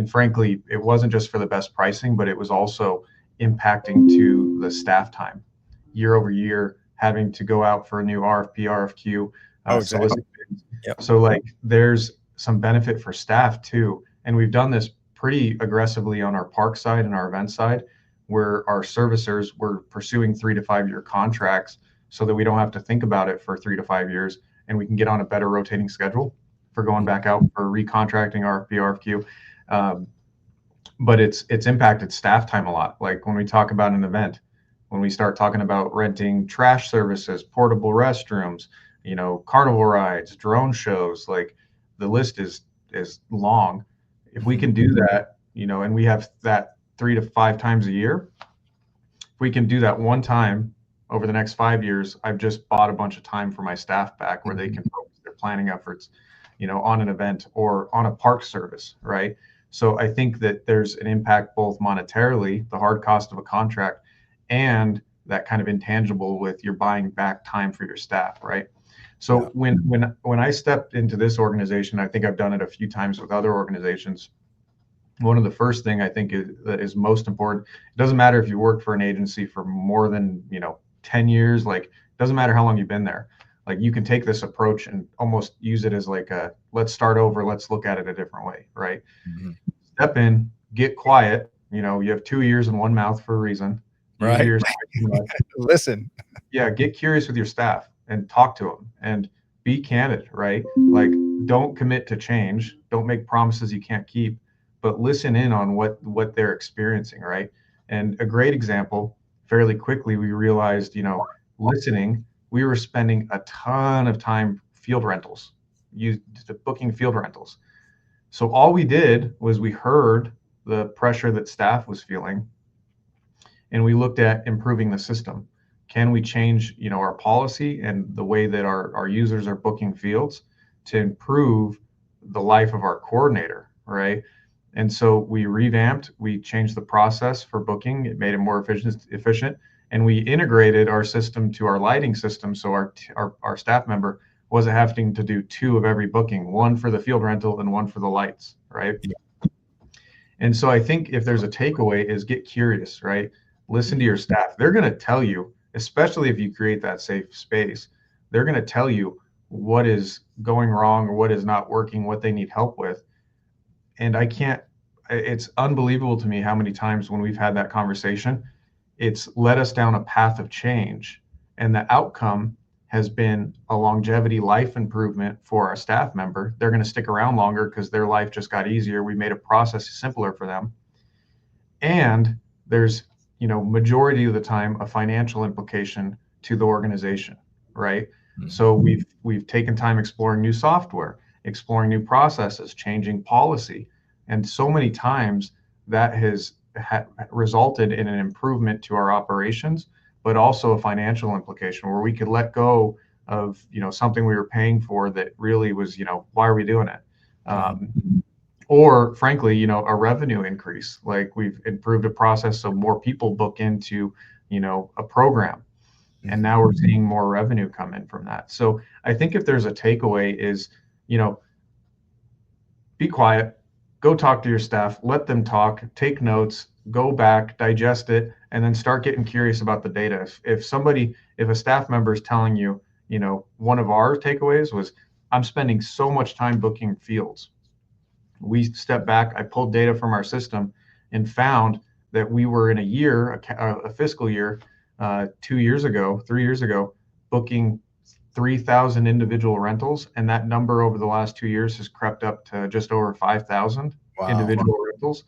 frankly, it wasn't just for the best pricing, but it was also impacting to the staff time, year over year, having to go out for a new RFP, RFQ, solicit bids. So like, there's some benefit for staff too, and we've done this pretty aggressively on our park side and our event side, where our servicers were pursuing 3 to 5 year contracts so that we don't have to think about it for 3 to 5 years, and we can get on a better rotating schedule for going back out for recontracting RFP, RFQ. But it's impacted staff time a lot. Like when we talk about an event, when we start talking about renting trash services, portable restrooms, carnival rides, drone shows, like the list is long. If we can do that, and we have that 3 to 5 times a year, if we can do that one time over the next 5 years, I've just bought a bunch of time for my staff back where they can focus their planning efforts, on an event or on a park service, right? So I think that there's an impact both monetarily, the hard cost of a contract, and that kind of intangible with you're buying back time for your staff, right? So when I stepped into this organization, I think I've done it a few times with other organizations. One of the first thing I think that is most important, it doesn't matter if you work for an agency for more than 10 years, like it doesn't matter how long you've been there. Like you can take this approach and almost use it as like let's start over, let's look at it a different way, right? Step in, get quiet. You have 2 ears and 1 mouth for a reason. Right. Listen. Yeah, get curious with your staff and talk to them and be candid, right? Like, don't commit to change. Don't make promises you can't keep, but listen in on what they're experiencing, right? And a great example, fairly quickly, we realized, listening, we were spending a ton of time field rentals, booking field rentals. So all we did was we heard the pressure that staff was feeling, and we looked at improving the system. Can we change, our policy and the way that our users are booking fields to improve the life of our coordinator, right? And so we revamped, we changed the process for booking. It made it more efficient, and we integrated our system to our lighting system. So our staff member wasn't having to do 2 of every booking, 1 for the field rental and 1 for the lights, right? And so I think if there's a takeaway is get curious, right? Listen to your staff. They're going to tell you, especially if you create that safe space, they're going to tell you what is going wrong or what is not working, what they need help with. And it's unbelievable to me how many times when we've had that conversation, it's led us down a path of change. And the outcome has been a longevity life improvement for our staff member. They're going to stick around longer because their life just got easier. We made a process simpler for them. And there's, majority of the time, a financial implication to the organization, right? So we've taken time exploring new software, exploring new processes, changing policy. And so many times that has resulted in an improvement to our operations, but also a financial implication where we could let go of, something we were paying for that really was, why are we doing it? or frankly, a revenue increase. Like we've improved a process so more people book into, a program. And now we're seeing more revenue come in from that. So I think if there's a takeaway is, you know, be quiet, go talk to your staff, let them talk, take notes, go back, digest it, and then start getting curious about the data. If a staff member is telling you, one of our takeaways was, I'm spending so much time booking fields. We stepped back, I pulled data from our system and found that we were in a fiscal year, 2 years ago, 3 years ago, booking 3,000 individual rentals, and that number over the last 2 years has crept up to just over 5,000 individual rentals.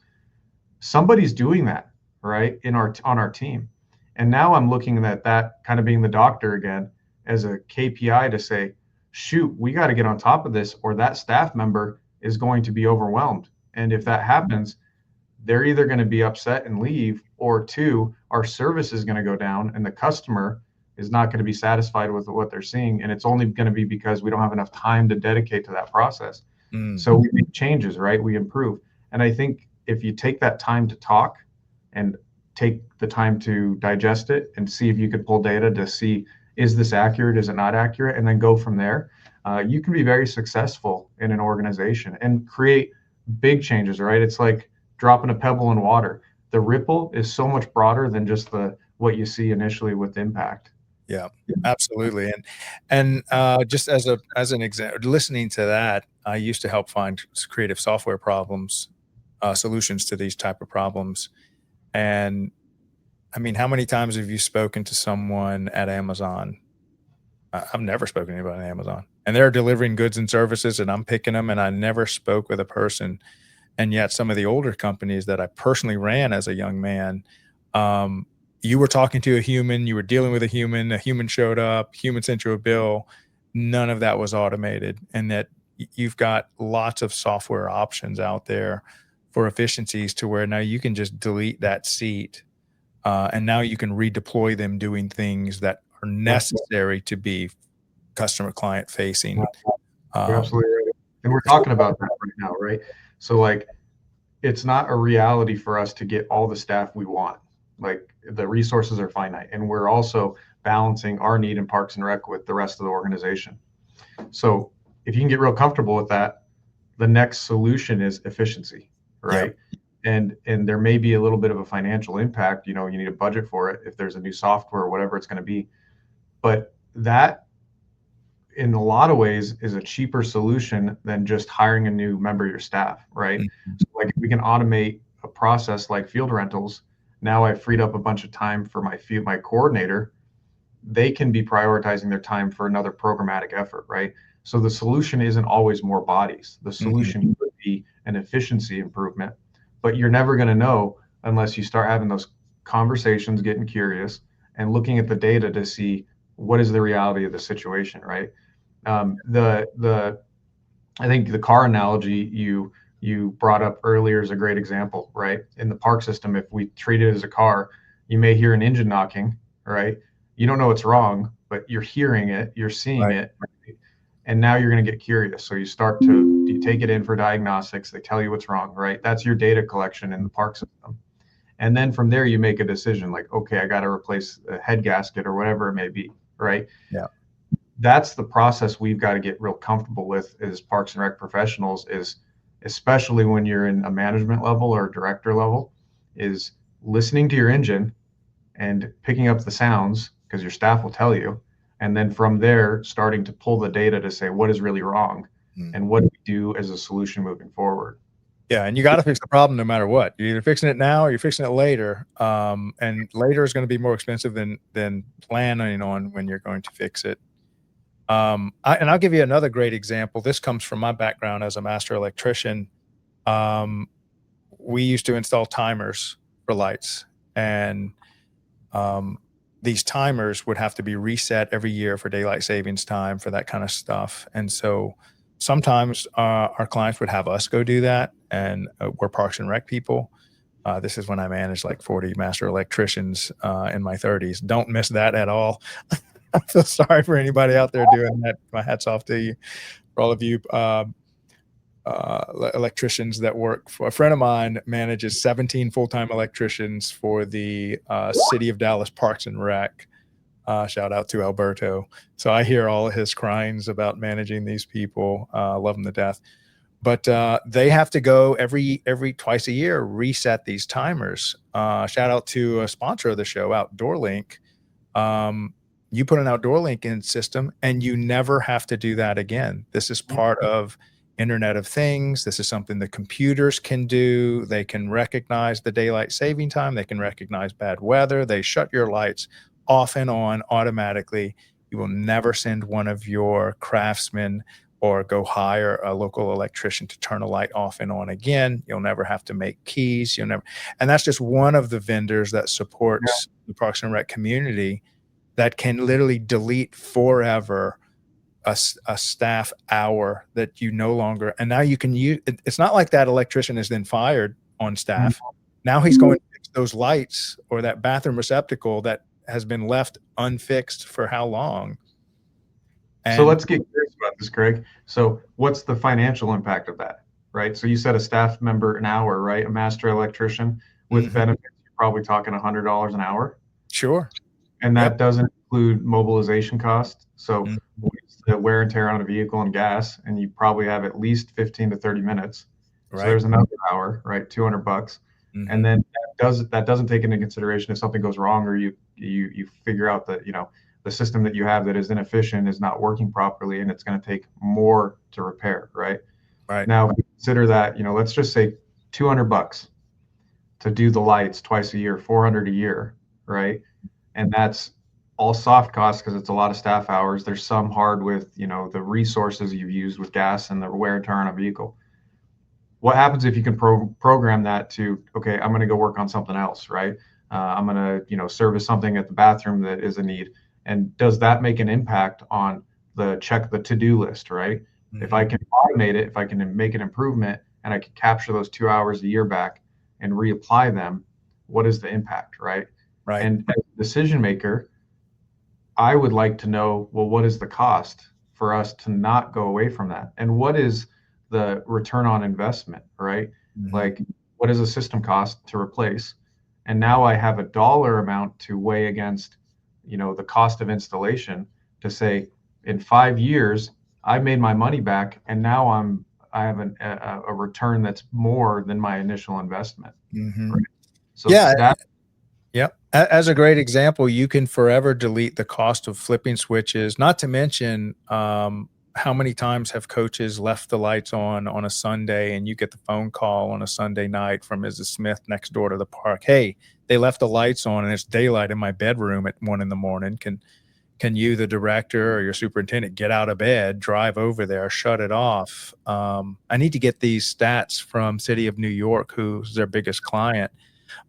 Somebody's doing that, right, on our team. And now I'm looking at that kind of being the doctor again as a KPI to say, shoot, we got to get on top of this, or that staff member is going to be overwhelmed. And if that happens, they're either going to be upset and leave, or two, our service is going to go down and the customer is not going to be satisfied with what they're seeing. And it's only going to be because we don't have enough time to dedicate to that process. So we make changes, right? We improve. And I think if you take that time to talk and take the time to digest it and see if you could pull data to see, is this accurate? Is it not accurate? And then go from there. You can be very successful in an organization and create big changes, right? It's like dropping a pebble in water. The ripple is so much broader than just what you see initially with impact. Yeah, absolutely. And just as an example, listening to that, I used to help find creative software problems, solutions to these type of problems. And I mean, how many times have you spoken to someone at Amazon? I've never spoken to anybody at Amazon, and they're delivering goods and services, and I'm picking them, and I never spoke with a person. And yet some of the older companies that I personally ran as a young man, you were talking to a human, you were dealing with a human showed up, human sent you a bill. None of that was automated. And that you've got lots of software options out there for efficiencies to where now you can just delete that seat. And now you can redeploy them doing things that are necessary to be customer client facing. You're absolutely right. And we're talking about that right now, right? So like, it's not a reality for us to get all the staff we want. Like the resources are finite, and we're also balancing our need in Parks and Rec with the rest of the organization. So if you can get real comfortable with that, the next solution is efficiency, right? Yep. And there may be a little bit of a financial impact. You need a budget for it if there's a new software or whatever it's going to be. But that, in a lot of ways, is a cheaper solution than just hiring a new member of your staff, right? So like if we can automate a process like field rentals, now I've freed up a bunch of time for my coordinator. They can be prioritizing their time for another programmatic effort, right? So the solution isn't always more bodies. The solution could be an efficiency improvement, but you're never going to know unless you start having those conversations, getting curious, and looking at the data to see what is the reality of the situation, right? I think the car analogy you brought up earlier is a great example, right? In the park system, if we treat it as a car, you may hear an engine knocking, right? You don't know what's wrong, but you're hearing it, you're seeing it, right? And now you're going to get curious. So you take it in for diagnostics. They tell you what's wrong, right? That's your data collection in the park system. And then from there, you make a decision like, okay, I got to replace a head gasket or whatever it may be, right? Yeah. That's the process we've got to get real comfortable with as Parks and Rec professionals, is especially when you're in a management level or director level, is listening to your engine and picking up the sounds, because your staff will tell you. And then from there, starting to pull the data to say what is really wrong and what do we do as a solution moving forward. Yeah, and you got to fix the problem no matter what. You're either fixing it now or you're fixing it later. And later is going to be more expensive than planning on when you're going to fix it. And I'll give you another great example. This comes from my background as a master electrician. We used to install timers for lights, and these timers would have to be reset every year for daylight savings time, for that kind of stuff. And so sometimes our clients would have us go do that, and we're Parks and Rec people. This is when I managed like 40 master electricians in my 30s. Don't miss that at all. I feel sorry for anybody out there doing that. My hat's off to you, for all of you. electricians that work for a friend of mine manages 17 full-time electricians for the City of Dallas Parks and Rec. Shout out to Alberto. So I hear all of his cryings about managing these people. Love them to death. But they have to go every twice a year, reset these timers. Shout out to a sponsor of the show, Outdoor Link. You put an Outdoor Link in system and you never have to do that again. This is part of Internet of Things. This is something the computers can do. They can recognize the daylight saving time. They can recognize bad weather. They shut your lights off and on automatically. You will never send one of your craftsmen or go hire a local electrician to turn a light off and on again. You'll never have to make keys. You'll never, and that's just one of the vendors that supports the Parks and Rec community that can literally delete forever a staff hour that you no longer, and now you can use, it's not like that electrician is then fired on staff. Now he's going to fix those lights or that bathroom receptacle that has been left unfixed for how long. And so let's get curious about this, Craig. So what's the financial impact of that, right? So you said a staff member an hour, right? A master electrician with benefits, you're probably talking $100 an hour. Sure. And that doesn't include mobilization costs. So the wear and tear on a vehicle and gas, and you probably have at least 15 to 30 minutes. Right. So there's another hour, right? $200. And then that doesn't take into consideration if something goes wrong or you figure out that, the system that you have that is inefficient is not working properly, and it's going to take more to repair, right? Right. Now, consider that, let's just say $200 to do the lights twice a year, $400 a year, right? And that's all soft costs because it's a lot of staff hours. There's some hard with, the resources you've used with gas and the wear and tear on a vehicle. What happens if you can program that to, okay, I'm going to go work on something else, right? I'm going to, service something at the bathroom that is a need. And does that make an impact on the to-do list, right? If I can automate it, if I can make an improvement and I can capture those 2 hours a year back and reapply them, what is the impact, right? Right. And as a decision maker, I would like to know, well, what is the cost for us to not go away from that? And what is the return on investment, right? Like, what is a system cost to replace? And now I have a dollar amount to weigh against, the cost of installation to say, in 5 years, I made my money back, and now I have a return that's more than my initial investment. Right? So Yep. As a great example, you can forever delete the cost of flipping switches, not to mention how many times have coaches left the lights on a Sunday and you get the phone call on a Sunday night from Mrs. Smith next door to the park. Hey, they left the lights on and it's daylight in my bedroom at 1 a.m. Can you, the director or your superintendent, get out of bed, drive over there, shut it off? I need to get these stats from City of New York, who's their biggest client.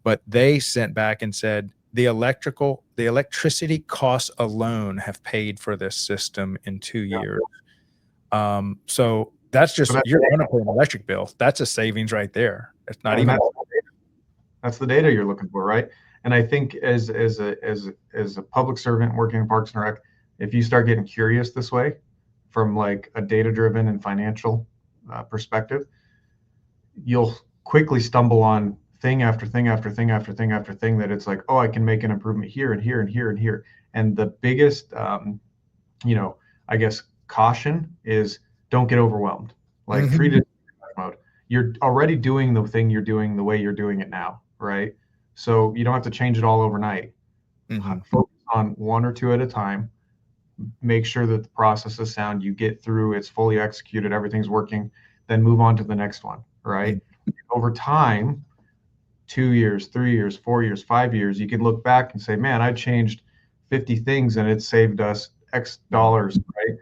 But they sent back and said the electricity costs alone have paid for this system in 2 years. So that's just, you're going to pay an electric bill. That's a savings right there. It's not even. That's the data you're looking for, right? And I think as a public servant working in Parks and Rec, if you start getting curious this way, from like a data-driven and financial perspective, you'll quickly stumble on thing after thing after thing after thing after thing that it's like, oh, I can make an improvement here and here and here and here. And the biggest, I guess, caution is don't get overwhelmed. Like treat it mode. You're already doing the thing you're doing the way you're doing it now, right? So you don't have to change it all overnight. Focus on one or two at a time. Make sure that the process is sound. You get through, it's fully executed, everything's working, then move on to the next one, right? Over time, 2 years, 3 years, 4 years, 5 years, you can look back and say, man, I changed 50 things and it saved us X dollars, right?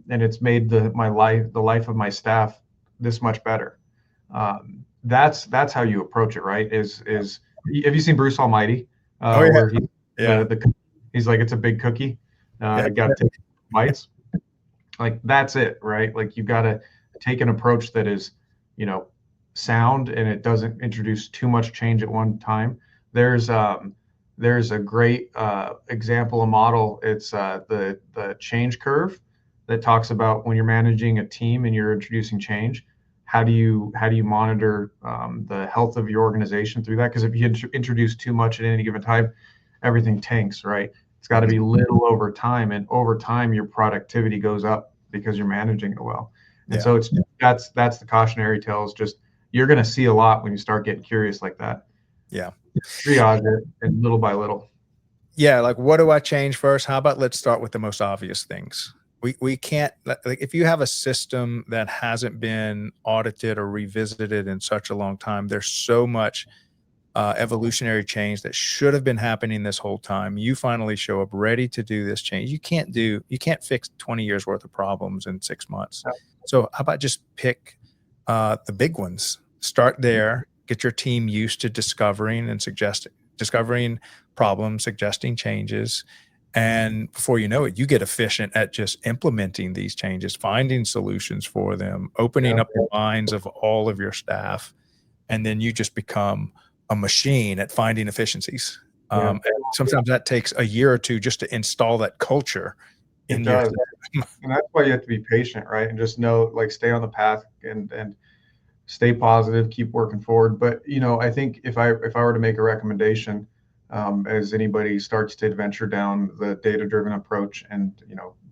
And it's made the life of my staff this much better. That's how you approach it, right? Have you seen Bruce Almighty? Where he's like, it's a big cookie. I got to take bites. Like, that's it, right? Like, you've got to take an approach that is, sound, and it doesn't introduce too much change at one time. There's a great example, a model. It's the change curve that talks about when you're managing a team and you're introducing change. how do you monitor the health of your organization through that? Because if you introduce too much at any given time, everything tanks, right? It's got to be little over time, and over time your productivity goes up because you're managing it well. And so it's that's the cautionary tale, is just you're going to see a lot when you start getting curious like that. Yeah. Triage it, and little by little. Yeah, like what do I change first? How about let's start with the most obvious things. We can't, like, if you have a system that hasn't been audited or revisited in such a long time, there's so much evolutionary change that should have been happening this whole time. You finally show up ready to do this change. You can't fix 20 years worth of problems in 6 months. So how about just pick the big ones, start there, get your team used to discovering problems, suggesting changes. And before you know it, you get efficient at just implementing these changes, finding solutions for them, opening up the minds of all of your staff. And then you just become a machine at finding efficiencies. And sometimes that takes a year or two just to install that culture in your system. And that's why you have to be patient, right? And just know, like, stay on the path and stay positive, keep working forward. But, I think if I were to make a recommendation, as anybody starts to adventure down the data-driven approach and,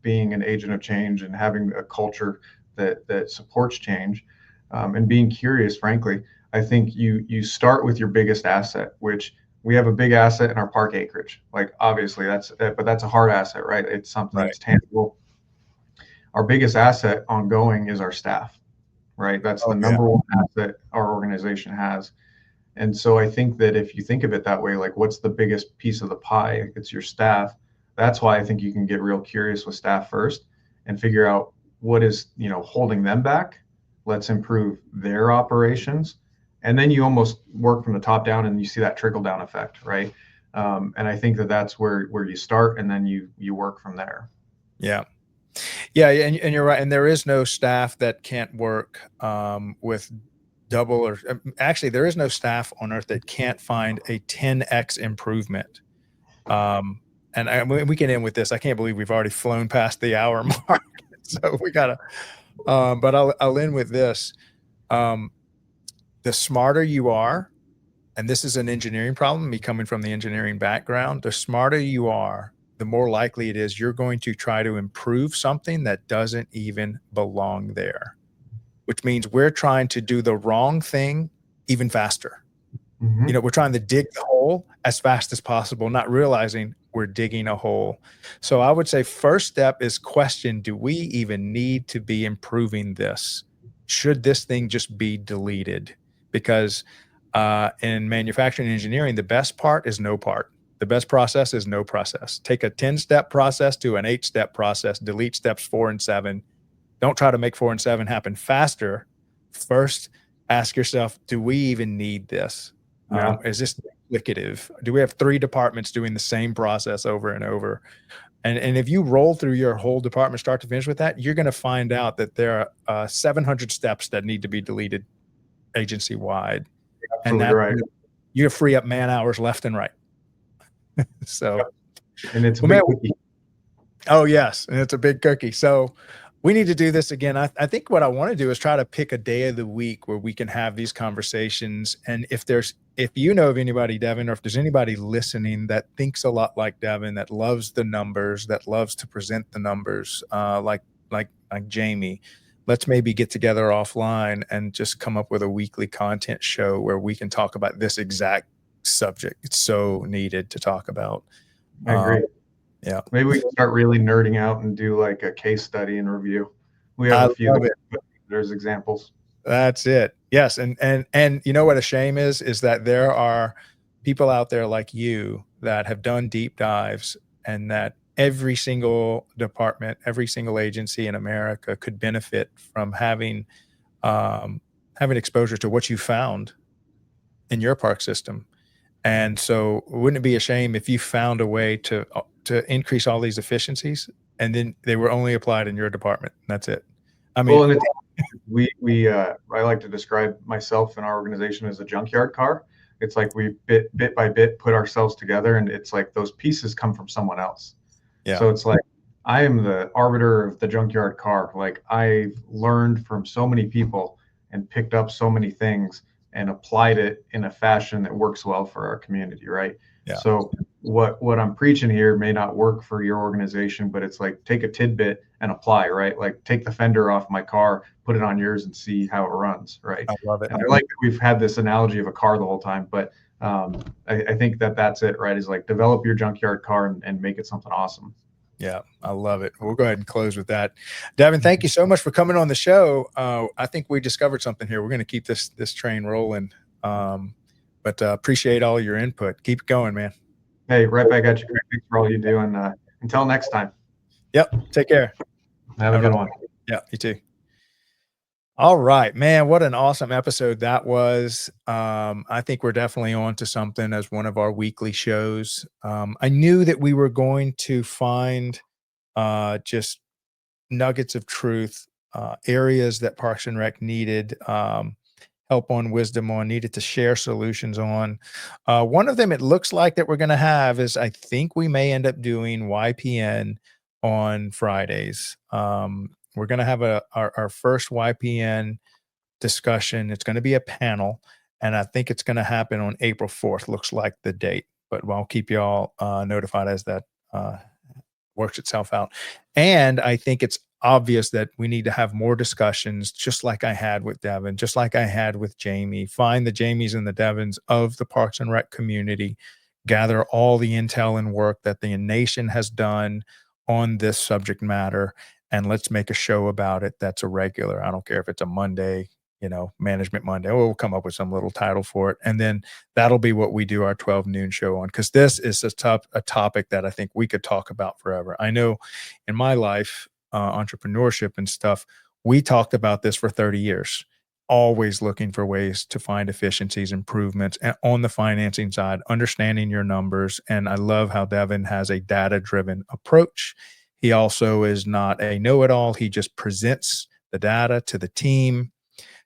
being an agent of change and having a culture that supports change, and being curious, frankly, I think you start with your biggest asset, which we have a big asset in our park acreage. Like, obviously but that's a hard asset, right? It's something that's tangible. Our biggest asset ongoing is our staff, right? That's the number one asset our organization has. And so I think that if you think of it that way, like, what's the biggest piece of the pie? It's your staff. That's why I think you can get real curious with staff first and figure out what is, holding them back. Let's improve their operations. And then you almost work from the top down, and you see that trickle down effect, right? And I think that's where you start, and then you work from there. Yeah. Yeah. And you're right. And there is no staff that can't work with double, or actually there is no staff on earth that can't find a 10x improvement. And we can end with this. I can't believe we've already flown past the hour mark. So we gotta, but I'll end with this. The smarter you are, and this is an engineering problem, me coming from the engineering background, the smarter you are, the more likely it is you're going to try to improve something that doesn't even belong there, which means we're trying to do the wrong thing even faster. We're trying to dig the hole as fast as possible, not realizing we're digging a hole. So I would say first step is question, do we even need to be improving this? Should this thing just be deleted? Because in manufacturing and engineering, the best part is no part. The best process is no process. Take a 10-step process to an 8-step process, delete steps 4 and 7. Don't try to make 4 and 7 happen faster. First, ask yourself, do we even need this? Is this duplicative? Do we have 3 departments doing the same process over and over? And if you roll through your whole department start to finish with that, you're going to find out that there are 700 steps that need to be deleted agency-wide. Absolutely, and right. You free up man hours left and right. So, and it's a big cookie. Oh yes, and it's a big cookie. So we need to do this again. I think what I want to do is try to pick a day of the week where we can have these conversations. And if you know of anybody, Devin, or if there's anybody listening that thinks a lot like Devin, that loves the numbers, that loves to present the numbers, like Jamie, let's maybe get together offline and just come up with a weekly content show where we can talk about this exact subject. It's so needed to talk about. I agree. Yeah. Maybe we can start really nerding out and do like a case study and review. We have a few. There's examples. That's it. Yes. And you know what a shame is that there are people out there like you that have done deep dives, and that every single department, every single agency in America could benefit from having exposure to what you found in your park system. And so wouldn't it be a shame if you found a way to increase all these efficiencies and then they were only applied in your department? That's it. I mean, well, I like to describe myself and our organization as a junkyard car. It's like we bit by bit put ourselves together, and it's like those pieces come from someone else. Yeah. So it's like I am the arbiter of the junkyard car. Like I've learned from so many people, and picked up so many things and applied it in a fashion that works well for our community, right? Yeah. So what I'm preaching here may not work for your organization, but it's like take a tidbit and apply, right? Like take the fender off my car, put it on yours, and see how it runs, right? I love it. And I like that we've had this analogy of a car the whole time, but I think that's it, right? Is like develop your junkyard car and make it something awesome. Yeah, I love it. We'll go ahead and close with that. Devin, thank you so much for coming on the show. I think we discovered something here. We're going to keep this train rolling. But appreciate all your input. Keep it going, man. Hey, right back at you, Craig. Thanks for all you do. And until next time. Yep. Take care. Have a good one. Yeah, you too. All right, man. What an awesome episode that was. I think we're definitely on to something as one of our weekly shows. I knew that we were going to find just nuggets of truth, areas that Parks and Rec needed help on, wisdom on, needed to share solutions on. One of them it looks like that we're going to have is I think we may end up doing YPN on Fridays. We're going to have our first YPN discussion. It's going to be a panel, and I think it's going to happen on April 4th. Looks like the date, but I'll keep you all notified as that works itself out. And I think it's obvious that we need to have more discussions, just like I had with Devin, just like I had with Jamie. Find the Jamies and the Devins of the Parks and Rec community, gather all the intel and work that the nation has done on this subject matter, and let's make a show about it that's a regular. I don't care if it's a Monday, Management Monday. We'll come up with some little title for it. And then that'll be what we do our 12 noon show on, because this is a topic that I think we could talk about forever. I know in my life, entrepreneurship and stuff, we talked about this for 30 years, always looking for ways to find efficiencies, improvements, and on the financing side, understanding your numbers. And I love how Devin has a data-driven approach. He also is not a know-it-all. He just presents the data to the team,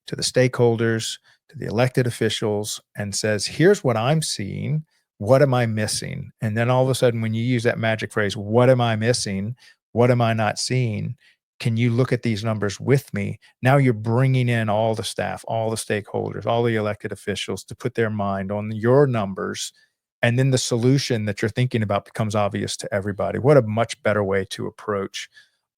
to the stakeholders, to the elected officials, and says, here's what I'm seeing. What am I missing? And then all of a sudden, when you use that magic phrase, what am I missing? What am I not seeing? Can you look at these numbers with me? Now you're bringing in all the staff, all the stakeholders, all the elected officials to put their mind on your numbers. And then the solution that you're thinking about becomes obvious to everybody. What a much better way to approach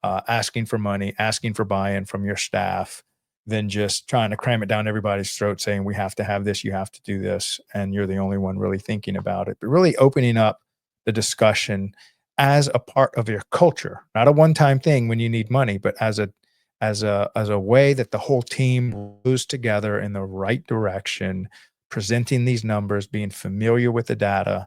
asking for money, asking for buy-in from your staff, than just trying to cram it down everybody's throat saying, we have to have this, you have to do this, and you're the only one really thinking about it. But really opening up the discussion as a part of your culture, not a one-time thing when you need money, but as a way that the whole team moves together in the right direction, presenting these numbers, being familiar with the data.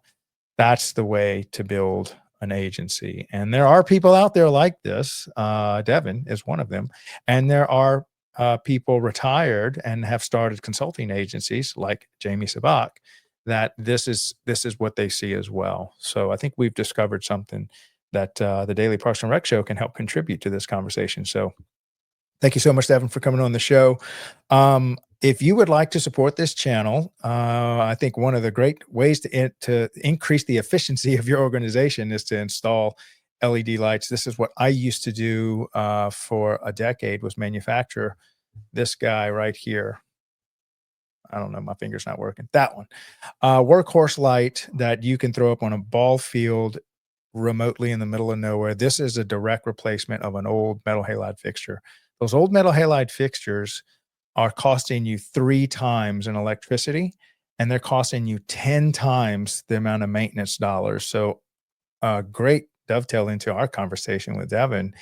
That's the way to build an agency. And there are people out there like this. Devin is one of them. And there are people retired and have started consulting agencies like Jamie Sabak, that this is what they see as well. So I think we've discovered something that the Daily Parks and Rec Show can help contribute to this conversation. So thank you so much, Devin, for coming on the show. If you would like to support this channel, I think one of the great ways to increase the efficiency of your organization is to install LED lights. This is what I used to do for a decade, was manufacture this guy right here. I don't know, my finger's not working. That one. Workhorse light that you can throw up on a ball field remotely in the middle of nowhere. This is a direct replacement of an old metal halide fixture. Those old metal halide fixtures are costing you 3 times in electricity, and they're costing you 10 times the amount of maintenance dollars. So great dovetail into our conversation with Devin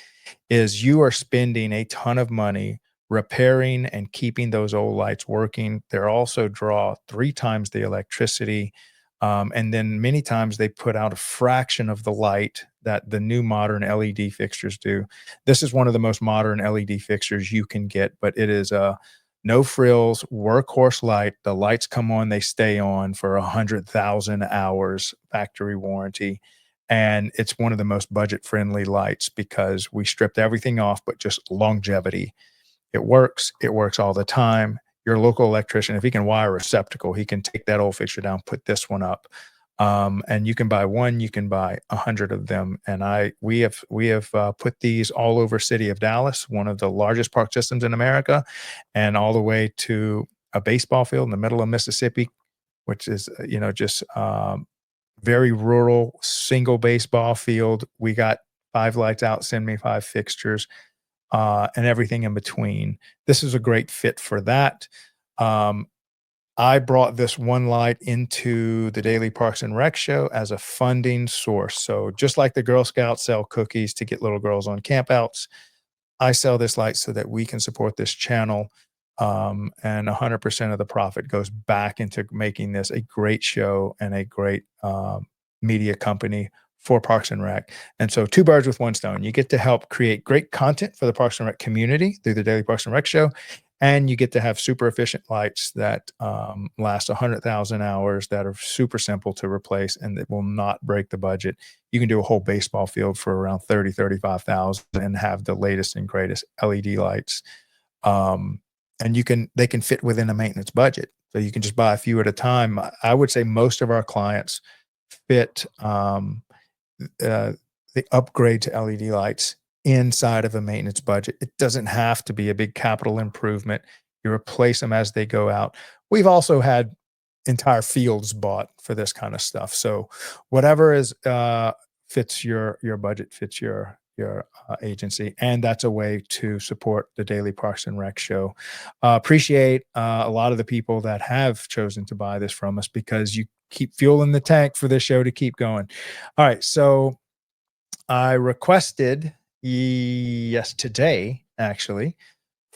is you are spending a ton of money repairing and keeping those old lights working. They also draw 3 times the electricity. And then many times they put out a fraction of the light that the new modern LED fixtures do. This is one of the most modern LED fixtures you can get, but it is a no frills workhorse light. The lights come on, they stay on for 100,000 hours, factory warranty. And it's one of the most budget-friendly lights because we stripped everything off, but just longevity. It works all the time. Your local electrician, if he can wire a receptacle, he can take that old fixture down, put this one up. And you can buy one, you can buy 100 of them. And we have put these all over city of Dallas, one of the largest park systems in America, and all the way to a baseball field in the middle of Mississippi, which is, just very rural, single baseball field. We got 5 lights out, send me 5 fixtures, and everything in between. This is a great fit for that. I brought this one light into the Daily Parks and Rec show as a funding source. So just like the Girl Scouts sell cookies to get little girls on campouts, I sell this light so that we can support this channel. And 100% of the profit goes back into making this a great show and a great media company for Parks and Rec. And so 2 birds with 1 stone. You get to help create great content for the Parks and Rec community through the Daily Parks and Rec show. And you get to have super efficient lights that last 100,000 hours, that are super simple to replace and that will not break the budget. You can do a whole baseball field for around 30, 35,000 and have the latest and greatest LED lights. And they can fit within a maintenance budget. So you can just buy a few at a time. I would say most of our clients fit the upgrade to LED lights inside of a maintenance budget. It doesn't have to be a big capital improvement. You replace them as they go out. We've also had entire fields bought for this kind of stuff. So whatever is fits your budget, fits your agency, and that's a way to support the Daily Parks and Rec show. Appreciate a lot of the people that have chosen to buy this from us, because you keep fueling the tank for this show to keep going. All right, so I requested today, actually,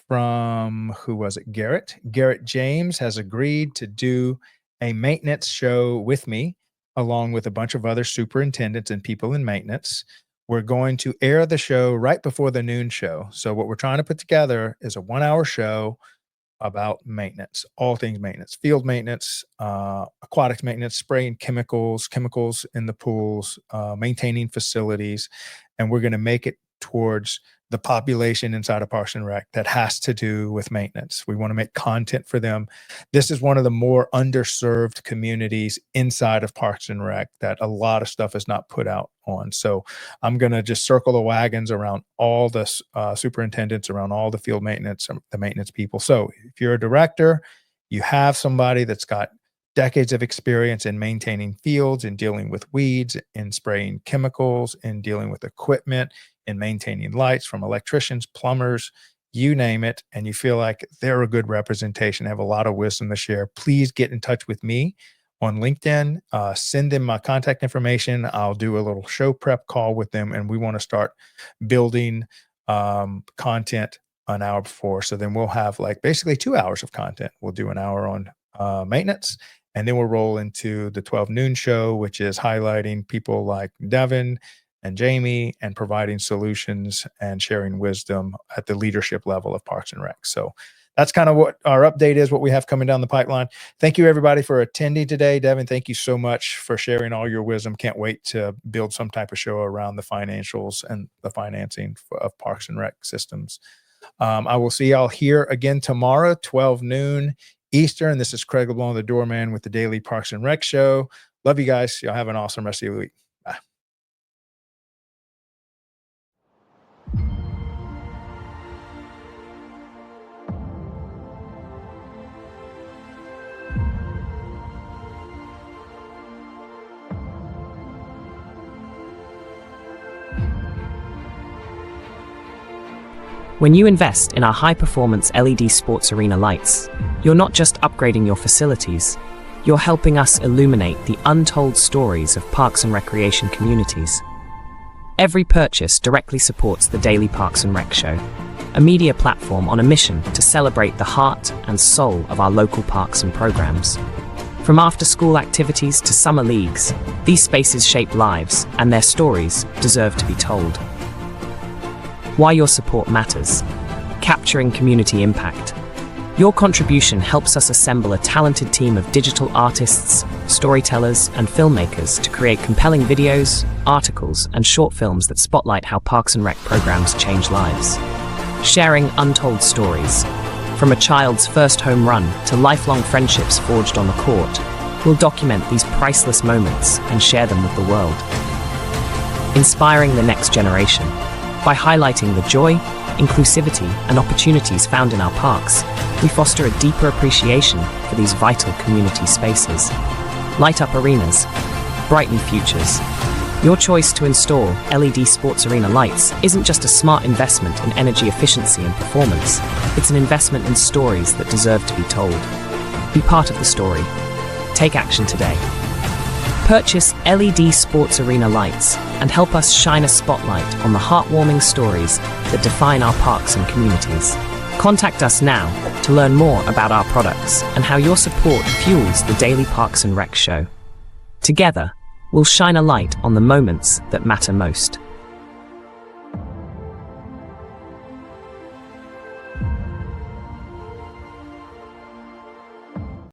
from, who was it? Garrett James has agreed to do a maintenance show with me, along with a bunch of other superintendents and people in maintenance. We're going to air the show right before the noon show. So what we're trying to put together is a 1-hour show about maintenance, all things maintenance, field maintenance, aquatics maintenance, spraying chemicals in the pools, maintaining facilities. And we're going to make it towards the population inside of Parks and Rec that has to do with maintenance. We want to make content for them. This is one of the more underserved communities inside of Parks and Rec that a lot of stuff is not put out on. So I'm going to just circle the wagons around all the superintendents, around all the field maintenance, the maintenance people. So if you're a director, you have somebody that's got decades of experience in maintaining fields, in dealing with weeds, in spraying chemicals, in dealing with equipment, in maintaining lights, from electricians, plumbers, you name it, and you feel like they're a good representation, have a lot of wisdom to share, please get in touch with me on LinkedIn. Send them my contact information. I'll do a little show prep call with them, and we want to start building content an hour before. So then we'll have like basically 2 hours of content. We'll do an hour on maintenance, and then we'll roll into the 12 noon show, which is highlighting people like Devin and Jamie and providing solutions and sharing wisdom at the leadership level of Parks and Rec. So that's kind of what our update is, what we have coming down the pipeline. Thank you, everybody, for attending today. Devin, thank you so much for sharing all your wisdom. Can't wait to build some type of show around the financials and the financing of Parks and Rec systems. I will see y'all here again tomorrow, 12 noon Eastern. This is Craig LeBlanc, the doorman with the Daily Parks and Rec show. Love you guys. Y'all have an awesome rest of your week. Bye. When you invest in our high-performance LED sports arena lights, you're not just upgrading your facilities, you're helping us illuminate the untold stories of parks and recreation communities. Every purchase directly supports the Daily Parks and Rec show, a media platform on a mission to celebrate the heart and soul of our local parks and programs. From after-school activities to summer leagues, these spaces shape lives, and their stories deserve to be told. Why your support matters. Capturing community impact. Your contribution helps us assemble a talented team of digital artists, storytellers, and filmmakers to create compelling videos, articles, and short films that spotlight how Parks and Rec programs change lives. Sharing untold stories. From a child's first home run to lifelong friendships forged on the court, We'll document these priceless moments and share them with the world, inspiring the next generation. By highlighting the joy, inclusivity, and opportunities found in our parks, we foster a deeper appreciation for these vital community spaces. Light up arenas, brighten futures. Your choice to install LED sports arena lights isn't just a smart investment in energy efficiency and performance, it's an investment in stories that deserve to be told. Be part of the story. Take action today. Purchase LED sports arena lights and help us shine a spotlight on the heartwarming stories that define our parks and communities. Contact us now to learn more about our products and how your support fuels the daily Parks and Rec show. Together, we'll shine a light on the moments that matter most.